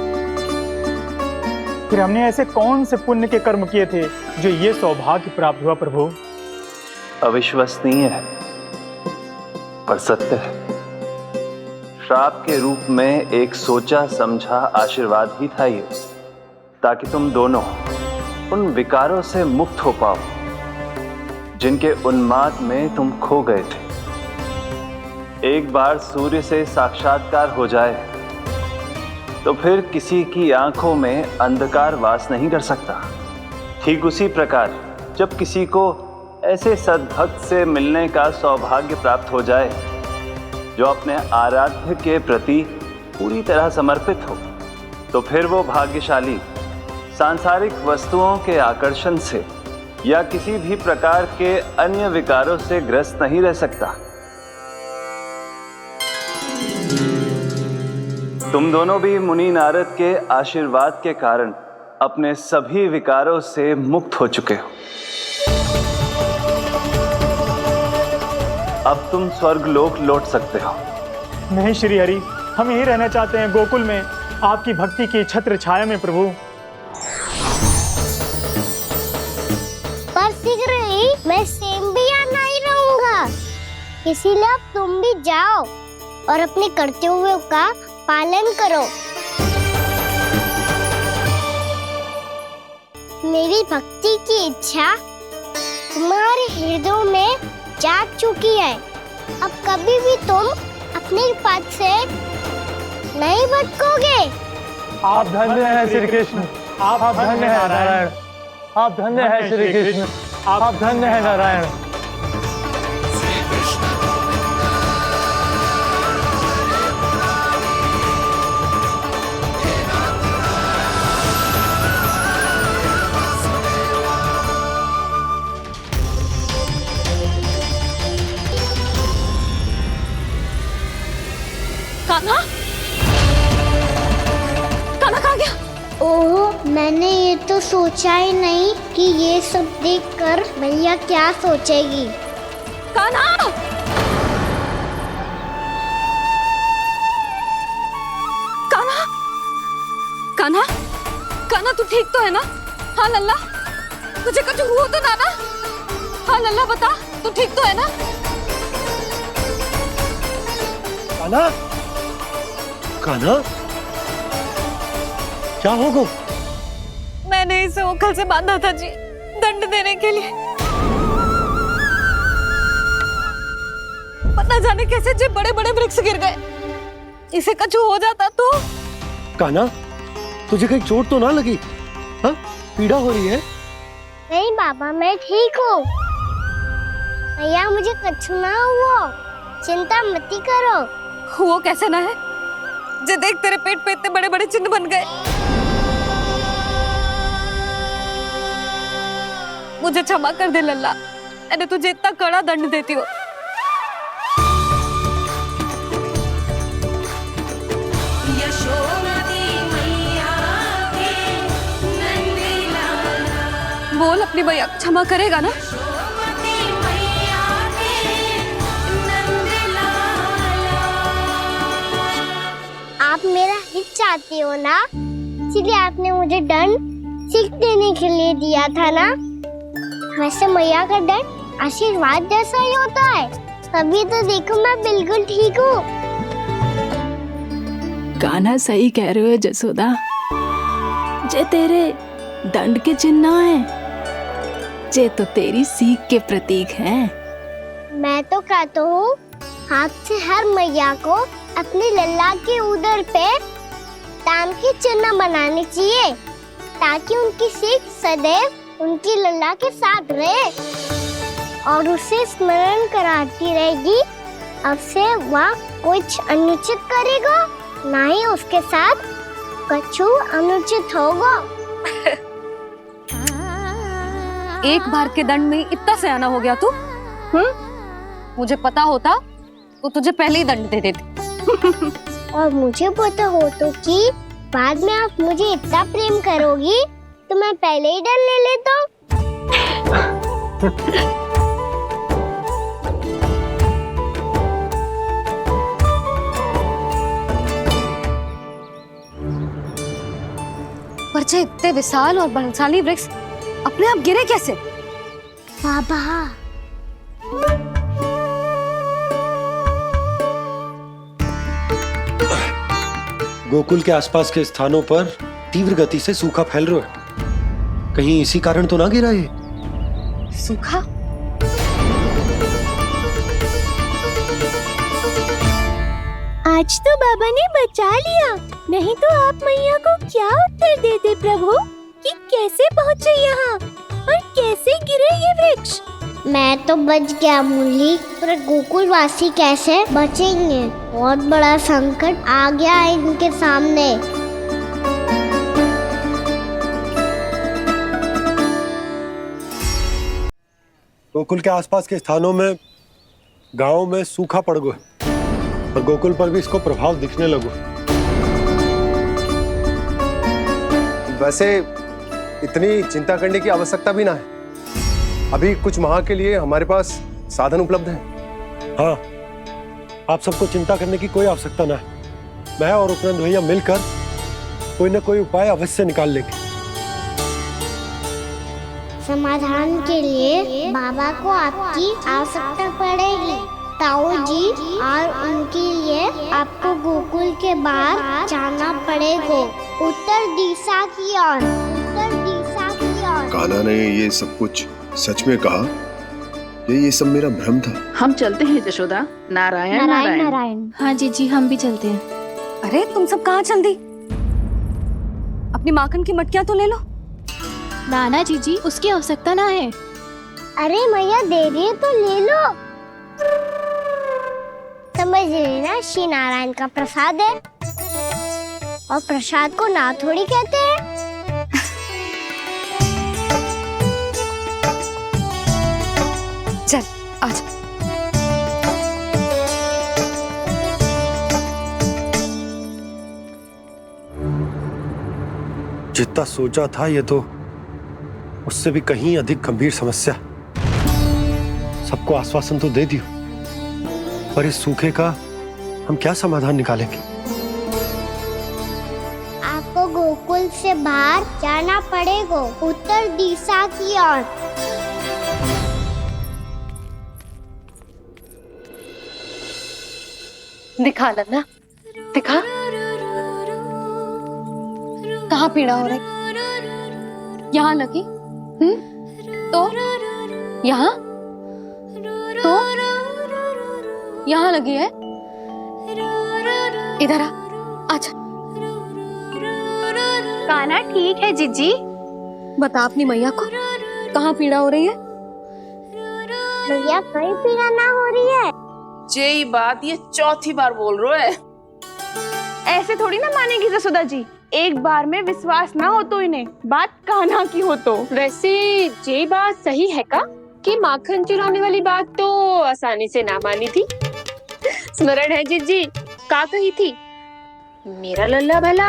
फिर हमने ऐसे कौन से पुण्य के कर्म किए थे जो ये सौभाग्य प्राप्त हुआ प्रभु? अविश्वसनीय है पर सत्य है। श्राप के रूप में एक सोचा समझा आशीर्वाद ही था ये, ताकि तुम दोनों उन विकारों से मुक्त हो पाओ जिनके उन्माद में तुम खो गए थे। एक बार सूर्य से साक्षात्कार हो जाए तो फिर किसी की आंखों में अंधकार वास नहीं कर सकता। ठीक उसी प्रकार जब किसी को ऐसे सद्भक्त से मिलने का सौभाग्य प्राप्त हो जाए जो अपने आराध्य के प्रति पूरी तरह समर्पित हो, तो फिर वो भाग्यशाली सांसारिक वस्तुओं के आकर्षण से या किसी भी प्रकार के अन्य विकारों से ग्रस्त नहीं रह सकता। तुम दोनों भी मुनि नारद के आशीर्वाद के कारण अपने सभी विकारों से मुक्त हो चुके हो। अब तुम स्वर्गलोक लौट सकते हो। नहीं श्री हरि, हम यहीं रहना चाहते हैं, गोकुल में आपकी भक्ति की छत्र छाया में प्रभु। पर शीघ्र ही मैं सेम्बिया नहीं रहूंगा, इसीलिए अब तुम भी जाओ और अपने कर्तव्यों का पालन करो। मेरी भक्ति की इच्छा तुम्हारे हृदय में जाग चुकी है। अब कभी भी तुम अपने पद से नहीं भटकोगे। आप धन्य हैं श्री कृष्ण, आप धन्य हैं नारायण, आप धन्य हैं श्री कृष्ण, आप धन्य हैं नारायण। कान्हा, कान्हा कहाँ गया? ओह, मैंने ये तो सोचा ही नहीं कि ये सब देखकर भैया क्या सोचेगी। कान्हा! कान्हा! कान्हा! कान्हा तू ठीक तो है ना? हाँ लल्ला, तुझे कुछ हुआ तो ना? हाँ लल्ला बता, तू ठीक तो है ना? कान्हा, कान्हा, क्या होगा? मैंने इसे ओखल से बांधा था जी, दंड देने के लिए। पता जाने कैसे जे बड़े बड़े वृक्ष गिर गए। इसे कुछ हो जाता तो? कान्हा, तुझे कहीं चोट तो ना लगी? हाँ, पीड़ा हो रही है? नहीं बाबा, मैं ठीक हूँ। भैया मुझे कुछ ना हुआ, चिंता मत करो। वो कैसे ना है? जे देख तेरे पेट पे इतने बड़े बड़े चिन्ह बन गए। मुझे क्षमा कर दे लल्ला, मैंने तुझे इतना कड़ा दंड देती हूँ। बोल अपनी भैया क्षमा करेगा ना? आप मेरा हित चाहते हो ना, इसलिए आपने मुझे दंड सीख देने के लिए दिया था ना। वैसे मैया का दंड आशीर्वाद जैसा ही होता है, तभी तो देखो मैं बिल्कुल ठीक हूँ। कान्हा सही कह रहे हो जसोदा, जे तेरे दंड के चिन्ह है, जे तो तेरी सीख के प्रतीक हैं। मैं तो कहता हूँ हाथ से हर मैया को अपनी लल्ला के उदर पे ताम के चिन्ह बनाने चाहिए, ताकि उनकी सीख सदैव उनकी लल्ला के साथ रहे और उसे स्मरण कराती रहेगी। अब से वह कुछ अनुचित करेगा, ना ही उसके साथ कुछ अनुचित होगा। एक बार के दंड में इतना सयाना हो गया तू? मुझे पता होता तो तुझे पहले ही दंड दे देती। और मुझे पता हो तो कि बाद में आप मुझे इतना प्रेम करोगी तो मैं पहले ही दंड ले लेता। पर जे इतने विशाल और बलशाली वृक्ष अपने आप गिरे कैसे? बाबा, गोकुल के आसपास के स्थानों पर तीव्र गति से सूखा फैल रहा है। कहीं इसी कारण तो ना गिरा ये? सूखा? आज तो बाबा ने बचा लिया, नहीं तो आप मैया को क्या उत्तर देते प्रभु कि कैसे पहुँचे यहाँ और कैसे गिरे ये वृक्ष। मैं तो बच गया मुरली, पर गोकुल वासी कैसे बचेंगे? बहुत बड़ा संकट आ गया है इनके सामने। गोकुल के आसपास के स्थानों में, गांवों में सूखा पड़ गया और गोकुल पर भी इसको प्रभाव दिखने लगो। वैसे इतनी चिंता करने की आवश्यकता भी ना है। अभी कुछ माह के लिए हमारे पास साधन उपलब्ध है। हाँ, आप सबको चिंता करने की कोई आवश्यकता ना है। मैं और उपनंद भैया मिलकर कोई ना कोई उपाय अवश्य निकाल लेंगे। समाधान के लिए बाबा को आपकी आवश्यकता पड़ेगी। ताऊ जी और उनके लिए आपको गोकुल के बाहर जाना पड़ेगा, उत्तर दिशा की ओर। उत्तर दिशा की ओर। कान्हा ने ये सब कुछ सच में कहा? ये सब मेरा भ्रम था? हम चलते हैं जशोदा। नारायण नारायण नारायण। हाँ जीजी, हम भी चलते हैं। अरे तुम सब कहाँ चल दी? अपनी माखन की मटकियां तो ले लो। नाना जीजी, उसकी आवश्यकता ना है। अरे मैया दे रही है तो ले लो। समझ लेना, श्री नारायण का प्रसाद है और प्रसाद को ना थोड़ी कहते हैं। चल आज। जितना सोचा था ये तो उससे भी कहीं अधिक गंभीर समस्या। सबको आश्वासन तो दे दियो, पर इस सूखे का हम क्या समाधान निकालेंगे? आपको गोकुल से बाहर जाना पड़ेगा, उत्तर दिशा की ओर। दिखा लन्ना, दिखा। कहाँ पीड़ा हो रही? यहाँ लगी? तो यहाँ? तो यहाँ लगी है? इधर आ, आजा। कान्हा ठीक है जीजी। बता अपनी मैया को कहाँ पीड़ा हो रही है? मैया कहीं पीड़ा ना हो रही है। ये बात ये चौथी बार बोल रहे है। ऐसे थोड़ी ना मानेगी जसोदा जी। एक बार में विश्वास ना हो तो इन्हें, बात कान्हा की हो तो। वैसे ये बात सही है का कि माखन चुराने वाली बात तो आसानी से ना मानी थी। स्मरण है जीजी का कही थी, मेरा लल्ला भला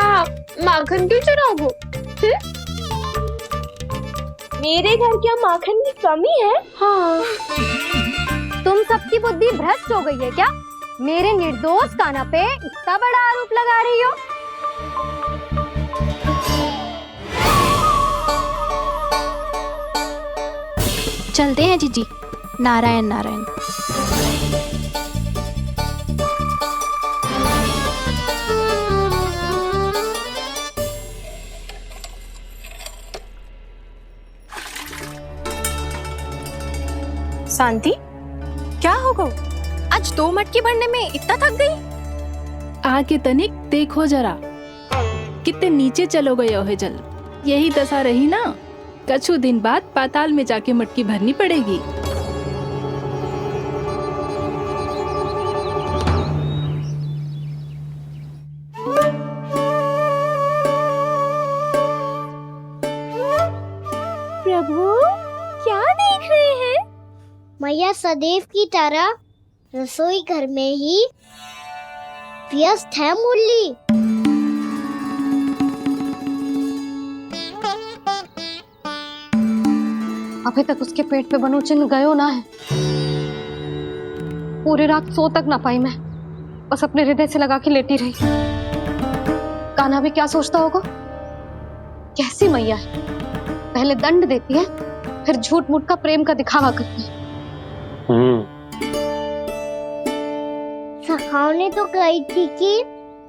माखन क्यों चुराओगे? मेरे घर क्या माखन की कमी है? हाँ, तुम सबकी बुद्धि भ्रष्ट हो गई है क्या? मेरे निर्दोष कान्हा पे इतना बड़ा आरोप लगा रही हो? चलते हैं जीजी। नारायण नारायण। शांति, क्या हो गो? आज 2 मटकी भरने में इतना थक गई? आके तनिक देखो जरा, कितने नीचे चलो गए हो जल। यही दशा रही ना, कछु दिन बाद पाताल में जाके मटकी भरनी पड़ेगी। प्रभु क्या देख रहे हैं? मैया सदैव की तरह रसोई घर में ही व्यस्त है मुरली। अभी तक उसके पेट पे बनो चिन्ह गयो ना है। पूरी रात सो तक ना पाई मैं, बस अपने हृदय से लगा के लेटी रही। कान्हा भी क्या सोचता होगा? कैसी मैया है, पहले दंड देती है, फिर झूठ मूठ का प्रेम का दिखावा करती है। सखाओ ने तो कही थी कि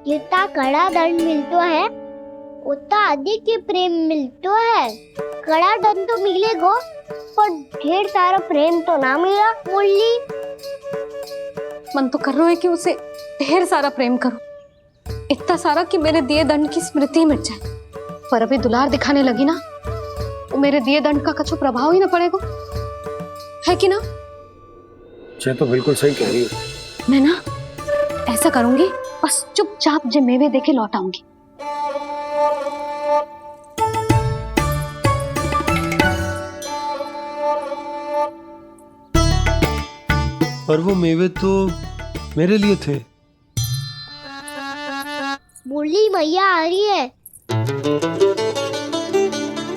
जितना कड़ा दंड मिलतो है उतना अधिक ही प्रेम मिलतो है। कड़ा दंड तो मिलेगो पर ढेर सारा प्रेम तो ना मिला। मुरली मन तो कर रहा है कि उसे ढेर सारा प्रेम करूं, इतना सारा कि मेरे दिए दंड की स्मृति मिट जाए। पर अभी दुलार दिखाने लगी ना, वो मेरे दिए दंड का कछु प्रभाव ही ना पड़ेगा, है कि ना? ये तो बिल्कुल सही कह रही हो। मैं ना ऐसा करूंगी, बस चुपचाप जे मेवे देके लौट आऊंगी। पर वो मेवे तो मेरे लिए थे। मुरली मैया आ रही है।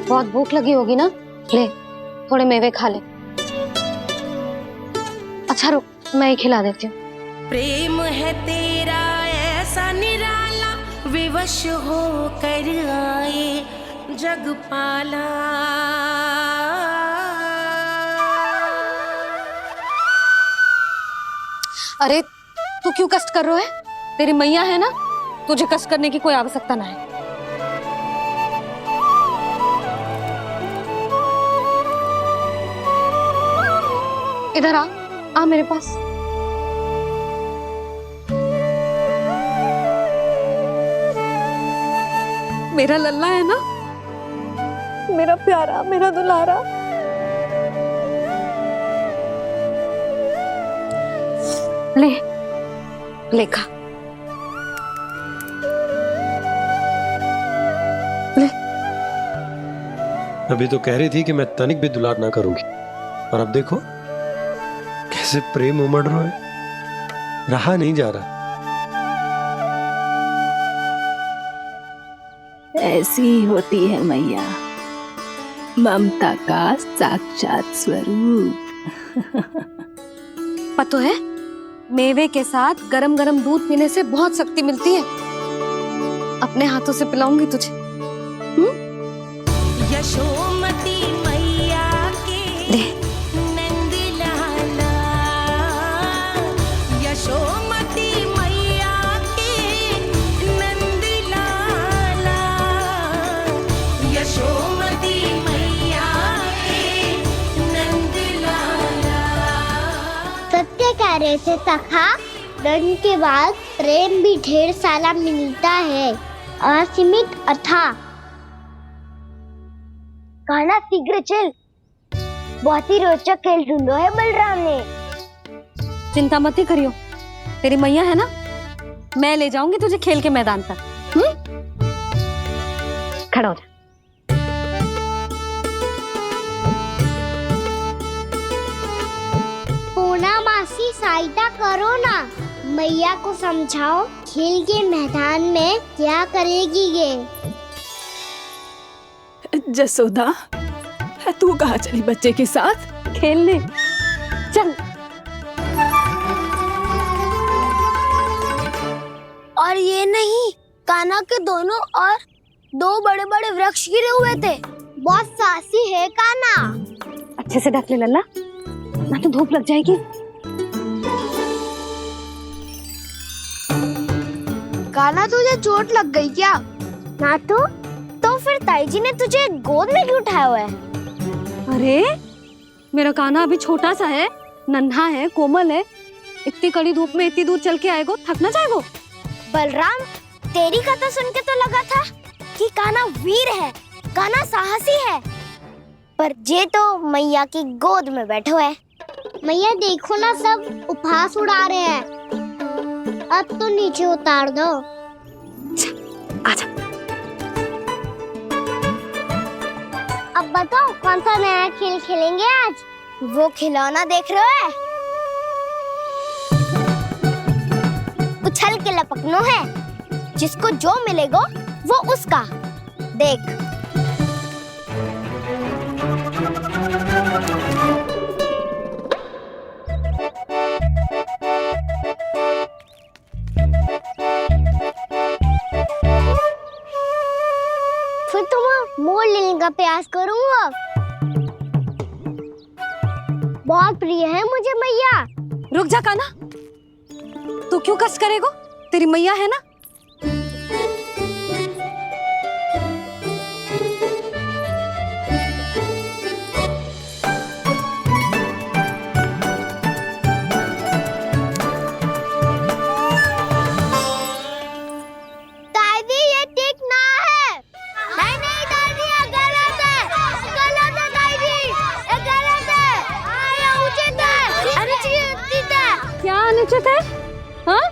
बहुत भूख लगी होगी ना, ले थोड़े मेवे खा ले। अच्छा रुक, मैं ही खिला देती हूँ। प्रेम है तेरा ऐसा निराला, विवश हो कर आए जगपाला। अरे तू क्यों कष्ट कर रहा है? तेरी मैया है ना, तुझे कष्ट करने की कोई आवश्यकता ना है। इधर आ मेरे पास। मेरा लल्ला है ना, मेरा प्यारा, मेरा दुलारा। ले खा। ले। अभी तो कह रही थी कि मैं तनिक भी दुलार ना करूंगी, और अब देखो कैसे प्रेम उमड़ रहा है, रहा नहीं जा रहा। ऐसी ही होती है मैया, ममता का साक्षात स्वरूप। पता है, मेवे के साथ गरम गरम दूध पीने से बहुत शक्ति मिलती है। अपने हाथों से पिलाऊंगी तुझे। यशोमती मैया के नंद लाला, यशोमती मैया के नंद लाला, यशोमती मैया के नंद लाला। सत्य कह रहे थे सखा, दंड के बाद प्रेम भी ढेर सारा मिलता है, असीमित अथाह। गाना शीघ्र चल, बहुत ही रोचक खेल ढूंढो है बलराम ने। चिंता मत ही करियो, तेरी मैया है ना, मैं ले जाऊंगी तुझे खेल के मैदान तक। खड़ा हो जा। पूना मासी सहायता करो ना, मैया को समझाओ खेल के मैदान में क्या करेगी ये। जसोदा, तू कहाँ चली बच्चे के साथ? खेलने चल। और ये नहीं, कान्हा के दोनों और दो बड़े बड़े वृक्ष गिरे हुए थे। बहुत साहसी है कान्हा। अच्छे से ढक ले लल्ला, ना तो धूप लग जाएगी। कान्हा तुझे चोट लग गई क्या? ना तो फिर ताई जी ने तुझे गोद में क्यों उठाया हुआ है? अरे मेरा कान्हा अभी छोटा सा है, नन्हा है, कोमल है। इतनी कड़ी धूप में इतनी दूर चल के आएगो, थक ना जाएगो। बलराम, तेरी कथा सुन के तो लगा था कि कान्हा वीर है, कान्हा साहसी है, पर जे तो मैया की गोद में बैठो है। मैया देखो ना, सब उपहास उड़ा रहे हैं। अब तो नीचे उतार दो। आजा। अब बताओ कौन सा नया खेल खेलेंगे आज? वो खिलौना देख रहे हो? उछल के लपकनो है, जिसको जो मिलेगा वो उसका। देख। फिर तुम मोड़ लेने का प्रयास करूंगा। बहुत प्रिय है मुझे मैया। रुक जा कान्हा, तू क्यों कष्ट करेगो? तेरी मैया है ना, निश्चित है? हाँ?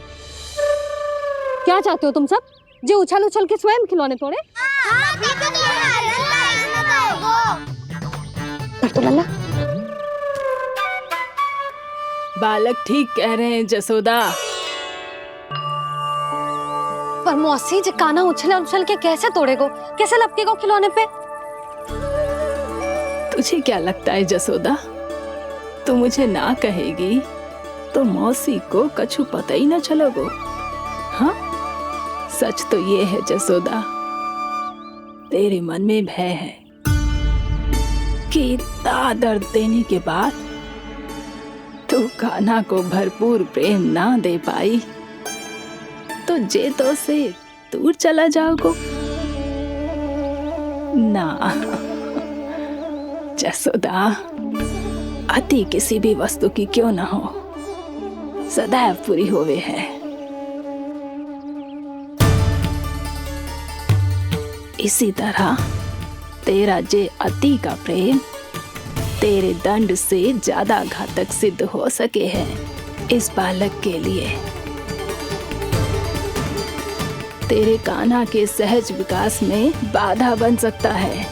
क्या चाहते हो तुम सब? जो उछल उछल के स्वयं खिलौने तोड़े? तो लल्ला बालक ठीक कह रहे हैं जसोदा। पर मौसी जे काना उछल उछल के कैसे तोड़ेगो, कैसे लपकेगो खिलौने पे? तुझे क्या लगता है जसोदा, तू मुझे ना कहेगी तो मौसी को कछु पता ही ना चलोगो। हाँ, सच तो ये है जसोदा, तेरे मन में भय है कि इतना दर्द देने के बाद तू कान्हा को भरपूर प्रेम ना दे पाई तो जेतो से दूर चला जाओगो ना। जसोदा, अति किसी भी वस्तु की क्यों ना हो, सदैव पूरी होवे है। इसी तरह तेरा जे अति का प्रेम तेरे दंड से ज्यादा घातक सिद्ध हो सके है इस बालक के लिए। तेरे कान्हा के सहज विकास में बाधा बन सकता है,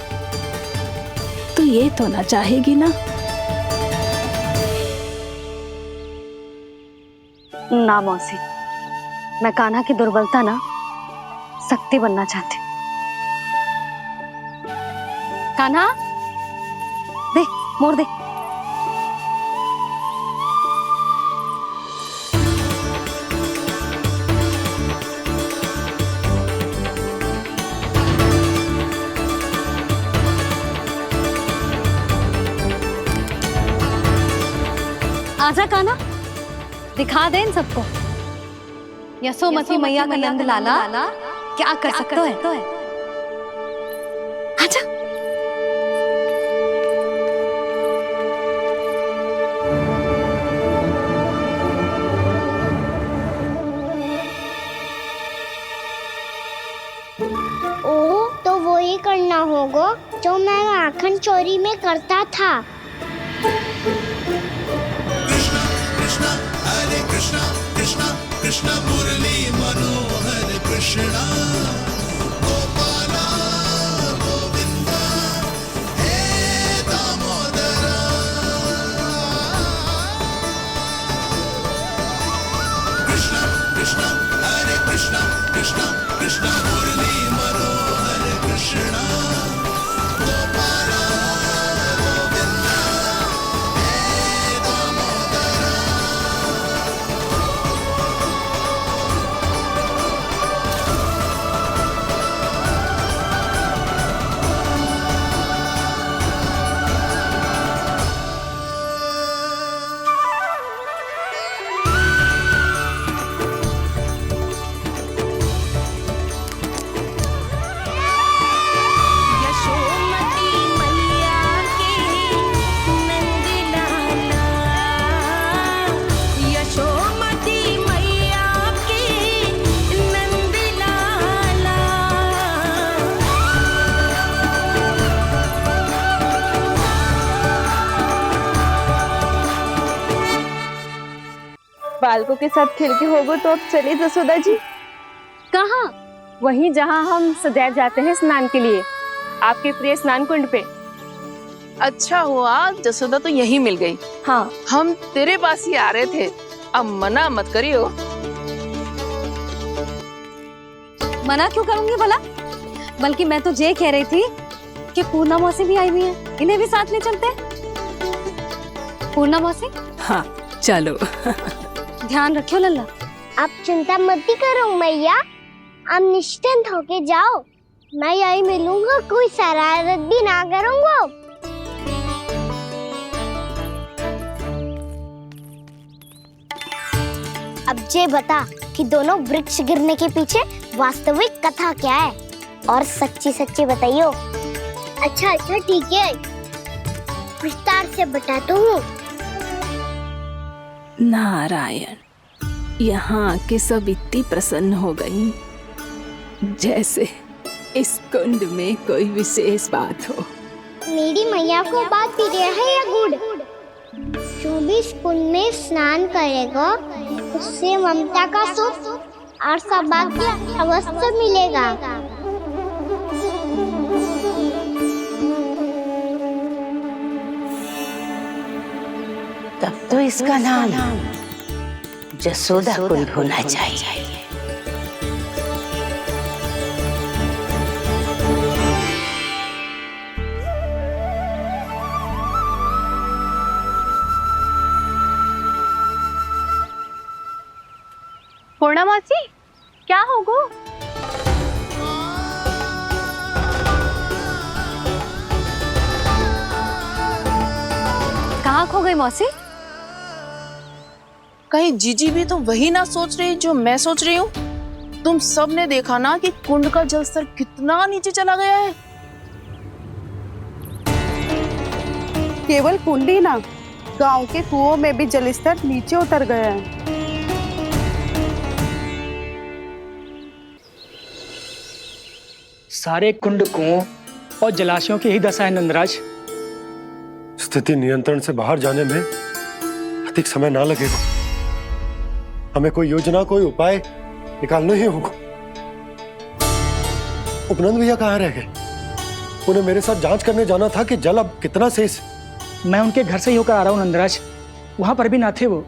तो ये तो ना चाहेगी ना? ना मौसी, मैं कान्हा की दुर्बलता ना शक्ति बनना चाहती। कान्हा, दे मोड़ दे। आजा कान्हा, दिखा दे इन सबको यशोमती मैया का नंद लाला क्या कर सकता है। आजा। ओह, तो वो ही करना होगा जो मैं माखन चोरी में करता था। कृष्णा हरे कृष्णा कृष्णा कृष्णा मुरली मनोहर कृष्णा गोपाला गोविंदा हे दामोदरा। कृष्णा कृष्णा हरे कृष्णा कृष्णा कृष्णा मुरली मनोहर कृष्णा गोपाला गोविंदा हे दामोदरा। यशोमती मैया के नंद लाला, यशोमती मैया के नंद लाला। बालकों के साथ खेल के होगो तो अब चलिए जसोदा जी। कहाँ? वहीं जहाँ हम सदैव जाते हैं स्नान के लिए, आपके प्रिय स्नान कुंड पे। अच्छा हुआ जसोदा तो यहीं मिल गई। हाँ, हम तेरे पास ही आ रहे थे, अब मना मत करियो। मना क्यों करूंगी भला? बल्कि मैं तो ये कह रही थी कि पूर्णा मौसी भी आई हुई है, इन्हें भी साथ ले चलते हैं। पूर्णा मौसी, हाँ चलो। ध्यान रखियो लल्ला। आप चिंता मत करो मैया, आप निश्चिंत होके जाओ, मैं यही मिलूंगा, कोई शरारत भी ना करूंगा। अब ये बता कि दोनों वृक्ष गिरने के पीछे वास्तविक कथा क्या है, और सच्ची सच्ची बताइयो। अच्छा अच्छा ठीक है, विस्तार से बताता हूँ। नारायण, यहाँ के सब इतनी प्रसन्न हो गई जैसे इस कुंड में कोई विशेष बात हो। मेरी मैया को बात प्रिय है या गुड़? जो भी इस कुंड में स्नान करेगा उससे ममता का सुख और सौभाग्य अवश्य मिलेगा। तब तो इसका नाम जसोदा कुंड होना चाहिए। पूर्णा मासी, क्या हो गो? कहाँ खो गई मौसी? कहीं जीजी भी तो वही ना सोच रही जो मैं सोच रही हूँ? तुम सब ने देखा ना कि कुंड का जलस्तर कितना नीचे चला गया है। केवल कुंड ही ना, गांव के कुओं में भी जलस्तर नीचे उतर गया है। सारे कुंड कुओं और जलाशयों की ही दशा है नंदराज। स्थिति नियंत्रण से बाहर जाने में अधिक समय ना लगेगा। हमें कोई योजना, कोई उपाय निकालना ही होगा। उपनंद भैया कहाँ रह गए? उन्हें मेरे साथ जांच करने जाना था कि जल अब कितना शेष। मैं उनके घर से ही होकर आ रहा हूँ नंदराज, वहां पर भी ना थे वो।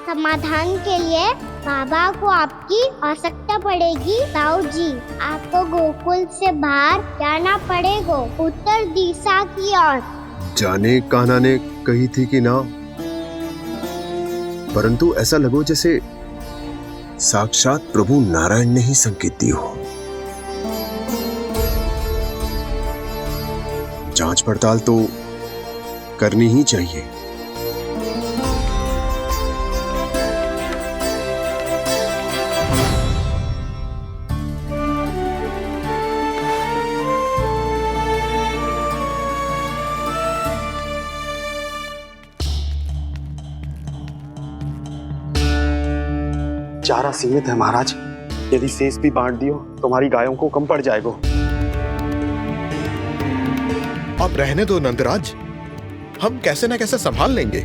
समाधान के लिए बाबा को आपकी आवश्यकता पड़ेगी। ताऊ जी, आपको गोकुल से बाहर जाना पड़ेगा, उत्तर दिशा की ओर। जाने कान्हा ने कही थी कि ना, परंतु ऐसा लगो जैसे साक्षात प्रभु नारायण ने ही संकेत दी हो। जांच पड़ताल तो करनी ही चाहिए। चारा सीमित है महाराज, यदि शेष भी बांट दियो तो हमारी गायों को कम पड़ जाएगा। अब रहने दो नंदराज, हम कैसे न कैसे संभाल लेंगे।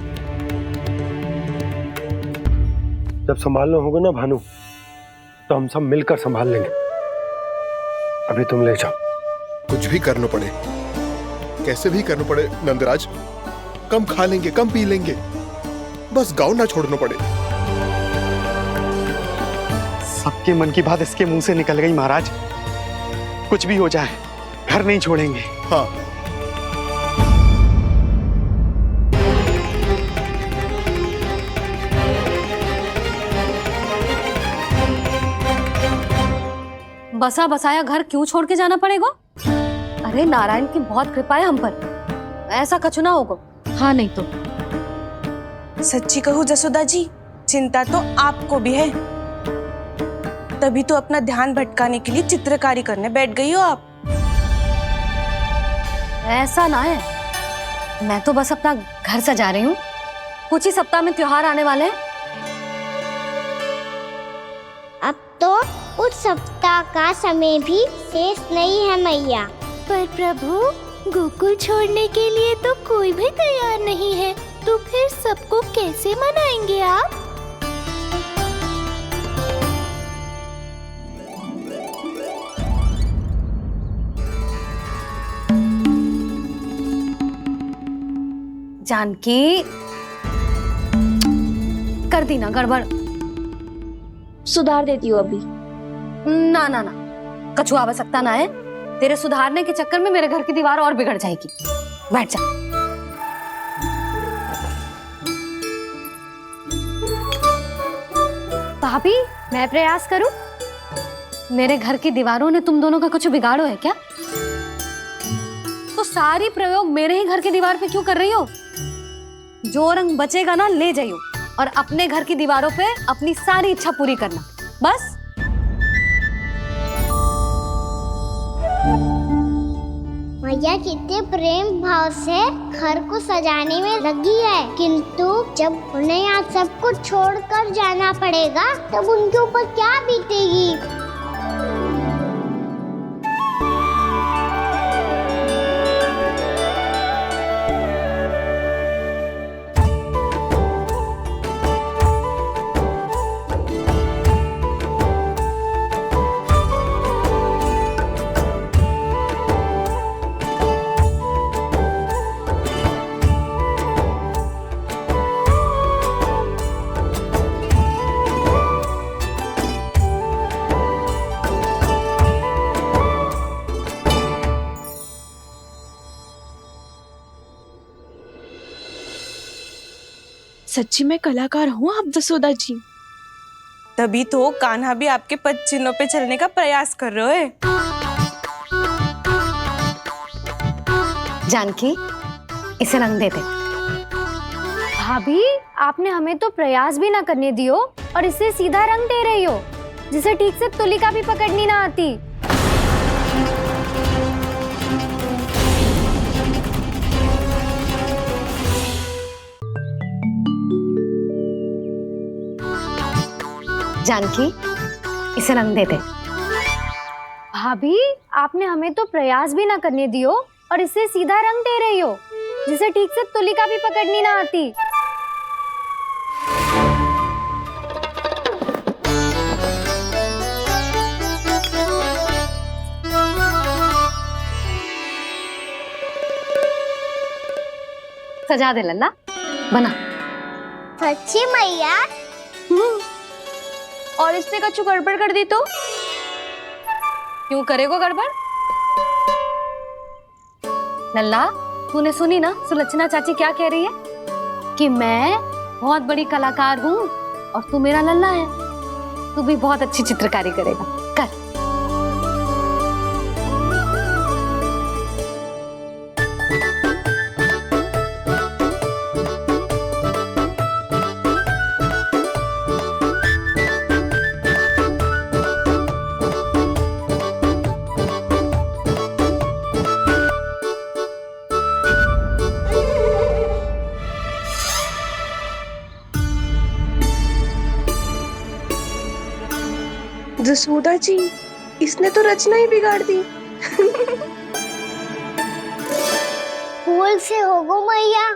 जब संभालना होगा ना भानु, तो हम सब मिलकर संभाल लेंगे। अभी तुम ले जाओ। कुछ भी करना पड़े, कैसे भी करना पड़े नंदराज, कम खा लेंगे, कम पी लेंगे, बस गाँव ना छोड़ना पड़े। सबके मन की बात इसके मुंह से निकल गई महाराज। कुछ भी हो जाए, घर नहीं छोड़ेंगे। हाँ, बसा बसाया घर क्यों छोड़ के जाना पड़ेगा? अरे नारायण की बहुत कृपा है हम पर, ऐसा कछु ना होगा। हाँ नहीं तो सच्ची कहूँ जसोदा जी, चिंता तो आपको भी है, तभी तो अपना ध्यान भटकाने के लिए चित्रकारी करने बैठ गई हो आप। ऐसा ना है, मैं तो बस अपना घर सजा रही हूँ। कुछ ही सप्ताह में त्योहार आने वाले हैं। अब तो उस सप्ताह का समय भी शेष नहीं है मैया। पर प्रभु, गोकुल छोड़ने के लिए तो कोई भी तैयार नहीं है, तो फिर सबको कैसे मनाएंगे आप? जानकी, कर दी ना गड़बड़। सुधार देती हूँ अभी। ना ना ना, कछु आवश्यकता ना है। तेरे सुधारने के चक्कर में मेरे घर की दीवार और बिगड़ जाएगी। बैठ जा। भाभी, मैं प्रयास करूं? मेरे घर की दीवारों ने तुम दोनों का कुछ बिगाड़ो है क्या? तो सारी प्रयोग मेरे ही घर की दीवार पे क्यों कर रही हो? जो रंग बचेगा ना ले जाइयो, और अपने घर की दीवारों पे अपनी सारी इच्छा पूरी करना, बस। मैया कितने प्रेम भाव से घर को सजाने में लगी है, किंतु जब उन्हें यहाँ सब कुछ छोड़कर जाना पड़ेगा तब उनके ऊपर क्या बीतेगी। सच्ची में कलाकार हूँ आप जसोदा जी। तभी तो कान्हा भी आपके पद चिन्हों पे चलने का प्रयास कर रहे हैं। जानकी, इसे रंग दे दे। भाभी, आपने हमें तो प्रयास भी ना करने दियो और इसे सीधा रंग दे रही हो, जिसे ठीक से तुलिका भी पकड़नी ना आती। जानकी, इसे रंग दे दे। भाभी, आपने हमें तो प्रयास भी ना करने दियो और इसे सीधा रंग दे रही हो, जिसे ठीक से तुलिका भी पकड़नी ना आती। सजा दे लल्ला, बना। सच्ची मैया? और इसने कछु गड़बड़ कर दी तो? क्यों करेगो गड़बड़? लल्ला, तूने सुनी ना सुलक्षणा चाची क्या कह रही है? कि मैं बहुत बड़ी कलाकार हूँ और तू मेरा लल्ला है। तू भी बहुत अच्छी चित्रकारी करेगा, कर। जसोदा जी, इसने तो रचना ही बिगाड़ दी। फूल से होगो मैया।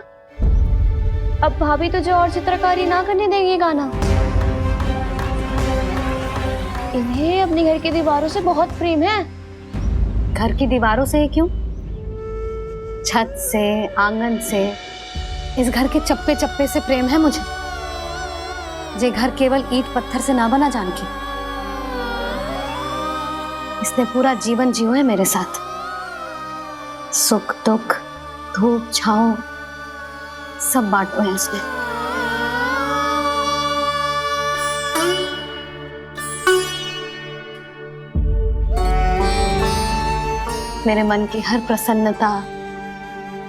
अब भाभी तुझे और चित्रकारी ना करने देंगे गाना। इन्हें अपने घर की दीवारों से बहुत प्रेम है। घर की दीवारों से क्यों? छत से, आंगन से, इस घर के चप्पे चप्पे से प्रेम है मुझे। ये घर केवल ईंट पत्थर से ना बना जानकी। इसने पूरा जीवन जियो है मेरे साथ। सुख दुख, धूप छाँव सब बांटो है इसने। मेरे मन की हर प्रसन्नता,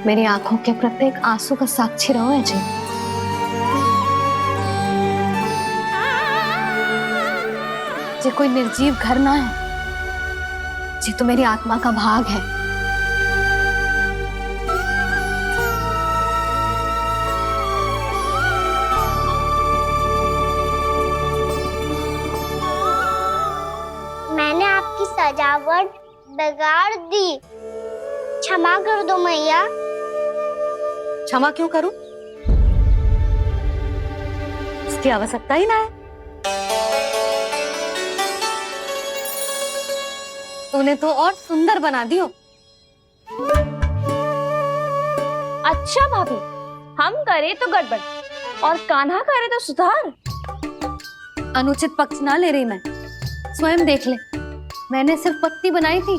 मेरी आंखों के प्रत्येक आंसू का साक्षी रहो है जी। ये कोई निर्जीव घर ना है, ये तो मेरी आत्मा का भाग है। मैंने आपकी सजावट बिगाड़ दी, क्षमा कर दो मैया। क्षमा क्यों करूं? उसकी आवश्यकता ही ना है। तूने तो और सुंदर बना दियो। अच्छा भाभी, हम करे तो गड़बड़ और कान्हा करे तो सुधार। अनुचित पक्ष ना ले रही मैं, स्वयं देख ले। मैंने सिर्फ पत्ती बनाई थी,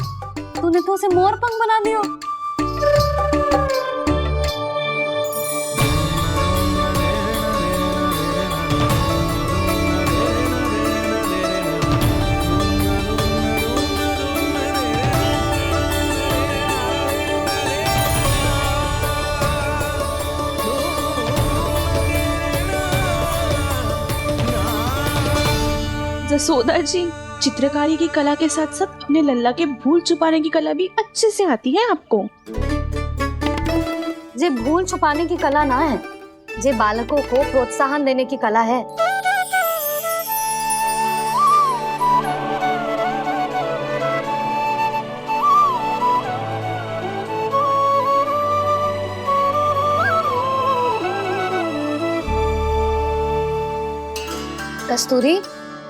तूने तो उसे मोर पंख बना दियो। जसोदा जी, चित्रकारी की कला के साथ साथ अपने लल्ला के भूल छुपाने की कला भी अच्छे से आती है आपको। ये भूल छुपाने की कला ना है, ये बालकों को प्रोत्साहन देने की कला है। कस्तूरी,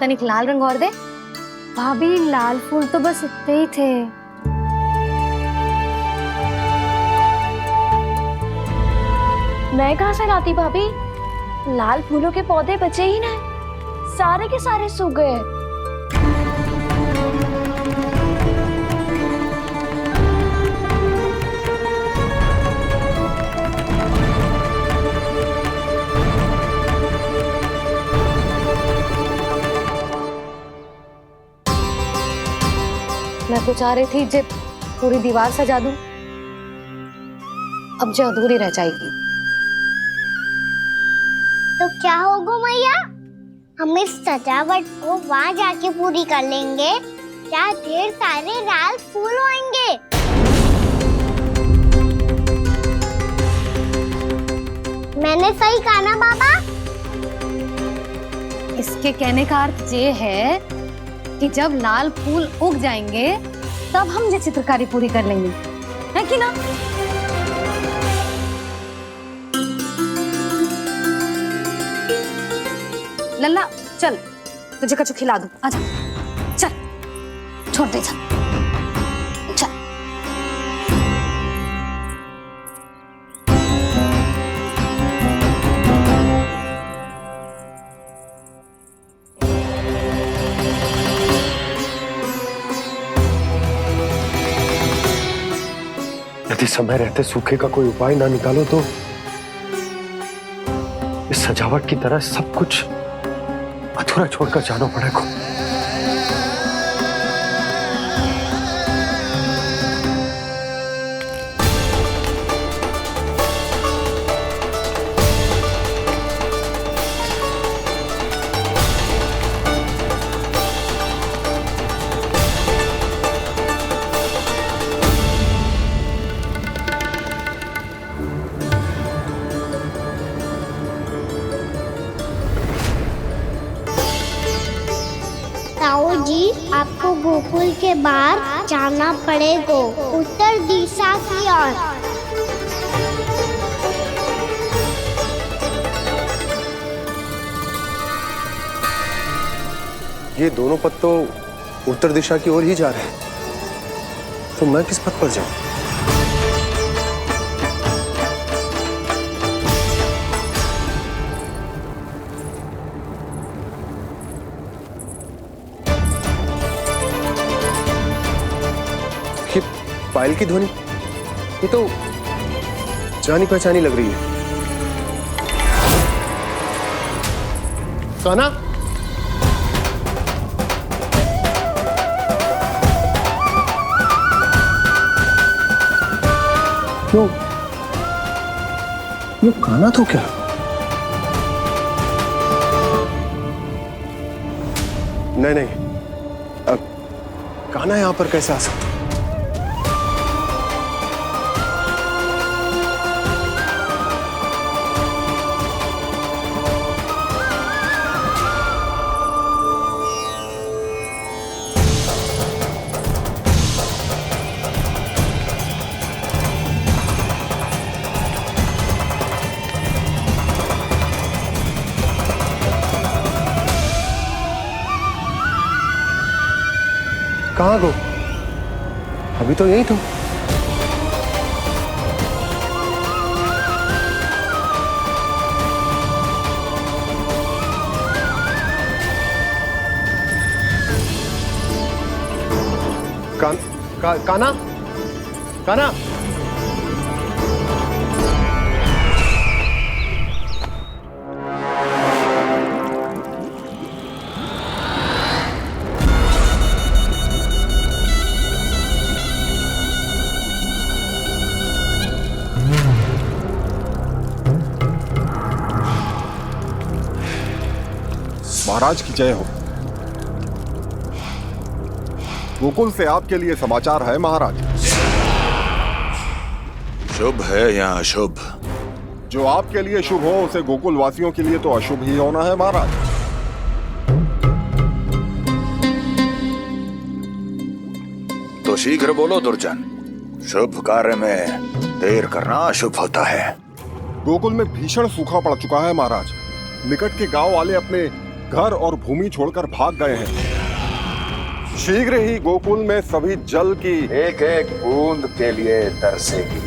तनिक लाल रंग और दे। भाभी, लाल फूल तो बस इतने ही थे। मैं कहाँ से लाती भाभी? लाल फूलों के पौधे बचे ही नहीं, सारे के सारे सूख गए। मैं तो चाह रही थी जे पूरी दीवार सजा दूं, अब जो अधूरी रह जाएगी। तो क्या होगा मैया, हम इस सजावट को वहाँ जाके पूरी कर लेंगे, क्या ढेर सारे लाल फूल होंगे। मैंने सही कहा ना बाबा? इसके कहने का अर्थ ये है कि जब लाल फूल उग जाएंगे तब हम ये चित्रकारी पूरी कर लेंगे, है कि ना? लल्ला चल, तुझे कछु खिला दूं, आजा चल, छोड़ दे चल। यदि समय रहते सूखे का कोई उपाय ना निकालो तो इस सजावट की तरह सब कुछ अधूरा छोड़कर जाना पड़ेगा। ताऊ जी, आपको गोकुल के बाहर जाना पड़ेगा, उत्तर दिशा की ओर। ये दोनों पथ तो उत्तर दिशा की ओर ही जा रहे हैं, तो मैं किस पथ पर जाऊं? ये पायल की ध्वनि, ये तो जानी पहचानी लग रही है। कान्हा, क्यों? ये कान्हा तो क्या? नहीं नहीं, अब कान्हा यहां पर कैसे आ सकता? कहाँ गो? अभी तो यही तुम। कान्हा, कान्हा, महाराज की जय हो। गोकुल से आपके लिए समाचार है महाराज। शुभ है या अशुभ? जो आपके लिए शुभ हो उसे गोकुल वासियों के लिए तो अशुभ ही होना है महाराज। तो शीघ्र बोलो दुर्जन, शुभ कार्य में देर करना अशुभ होता है। गोकुल में भीषण सूखा पड़ चुका है महाराज। निकट के गांव वाले अपने घर और भूमि छोड़कर भाग गए हैं। शीघ्र ही गोकुल में सभी जल की एक एक बूंद के लिए तरसेगी।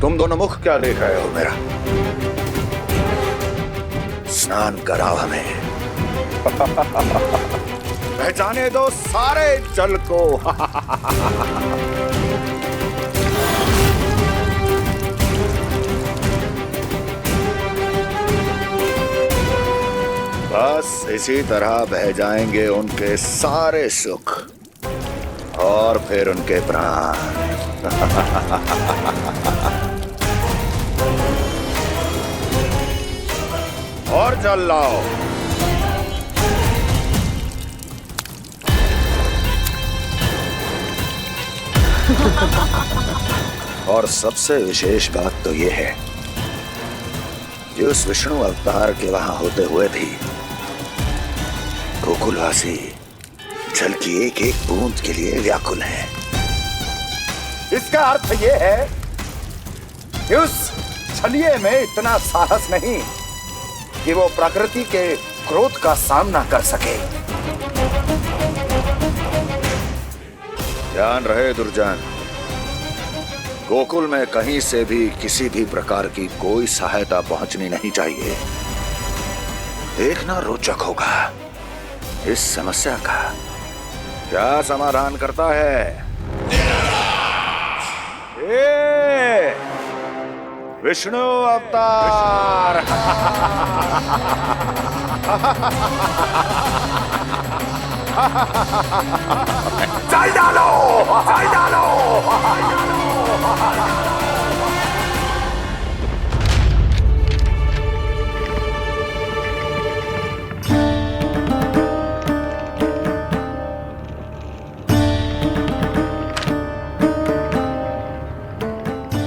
तुम दोनों मुख क्या देख रहे हो मेरा? स्नान कराओ हमें। बह जाने दो सारे जल को। बस इसी तरह बह जाएंगे उनके सारे सुख और फिर उनके प्राण। और जल लाओ। और सबसे विशेष बात तो यह है कि उस विष्णु अवतार के वहां होते हुए भी गोकुलवासी जल की एक एक बूंद के लिए व्याकुल है। इसका अर्थ यह है कि उस छलिए में इतना साहस नहीं कि वो प्रकृति के क्रोध का सामना कर सके। ध्यान रहे दुर्जन, गोकुल में कहीं से भी किसी भी प्रकार की कोई सहायता पहुंचनी नहीं चाहिए। देखना रोचक होगा इस समस्या का क्या समाधान करता है। ए, विष्णु अवतार। चल डालो, चल डालो।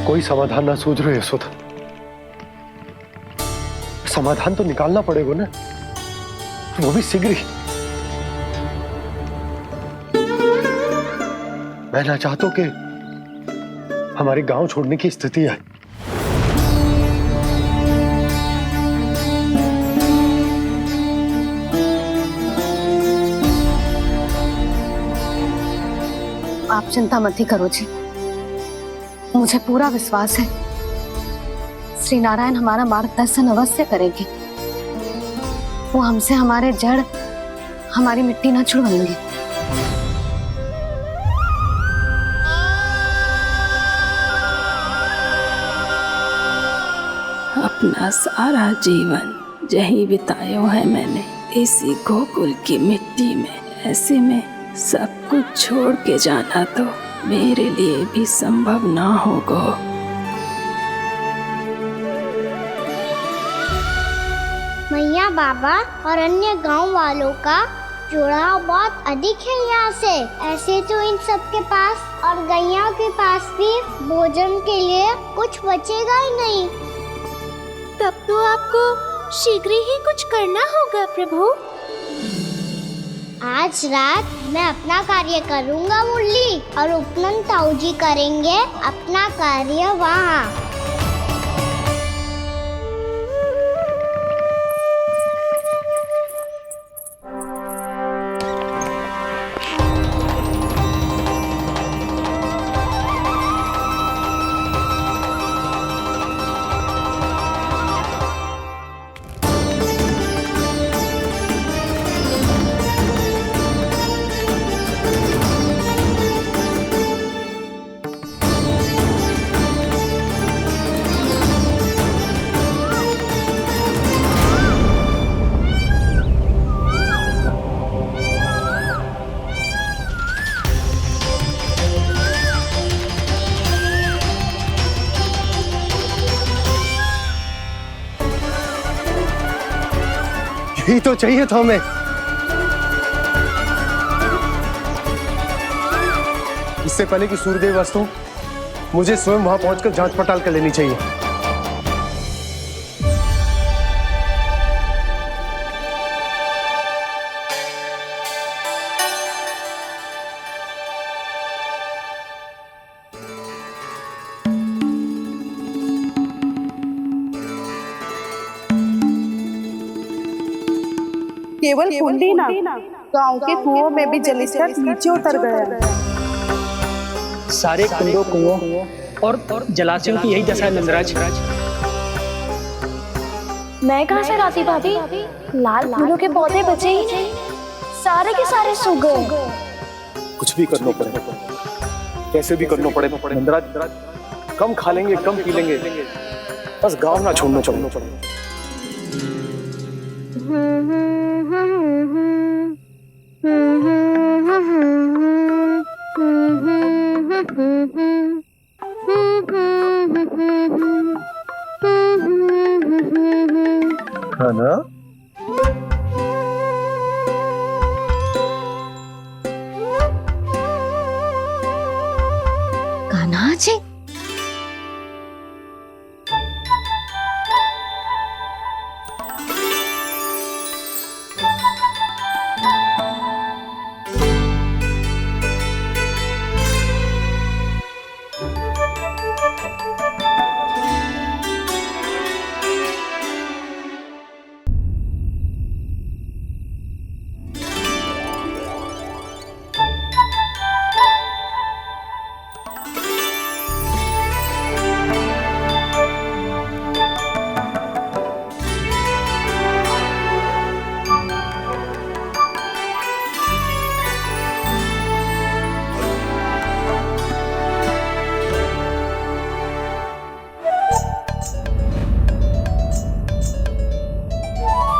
कोई समाधान ना सूझ रहे यशोदा। समाधान तो निकालना पड़ेगा ना, वो भी शीघ्र ही। मैं ना चाहता कि हमारे गांव छोड़ने की स्थिति आए। आप चिंता मत ही करो जी, मुझे पूरा विश्वास है श्री नारायण हमारा मार्गदर्शन अवश्य करेंगे। वो हमसे हमारे जड़, हमारी मिट्टी न छुड़वाएंगे। अपना सारा जीवन यही बितायो है मैंने, इसी गोकुल की मिट्टी में। ऐसे में सब कुछ छोड़ के जाना तो मेरे लिए भी संभव ना होगा। मैया बाबा और अन्य गांव वालों का जुड़ाव बहुत अधिक है यहाँ से। ऐसे तो इन सब के पास और गैया के पास भी भोजन के लिए कुछ बचेगा ही नहीं। तब तो आपको शीघ्र ही कुछ करना होगा प्रभु। आज रात मैं अपना कार्य करूँगा मुरली, और उपनंद ताऊ जी करेंगे अपना कार्य वहाँ। यही तो चाहिए था हमें। इससे पहले कि सूर्यदेव वस्तु, मुझे स्वयं वहां पहुंचकर जांच पड़ताल कर लेनी चाहिए। केवल कुंडी ना, गांव के कुओं में भी जलस्तर नीचे उतर गया। सारे कुंडों, कुओं और जलाशयों की यही दशा है नंदराज। मैं कहाँ से लाती भाभी? लाल फूलों के पौधे बचे ही नहीं। सारे के सारे सो गए। कुछ भी करना पड़े, कैसे भी करना पड़े नंदराज, कम खा लेंगे, कम पी लेंगे, बस गाँव ना छोड़ना चाहिए। है ना? कान्हा जी,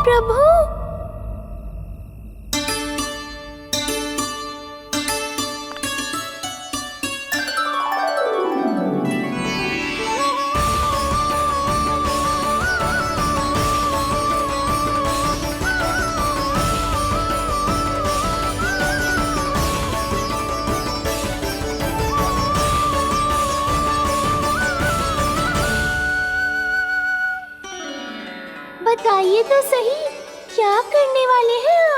प्रभु, बताइए तो सही, क्या करने वाले हैं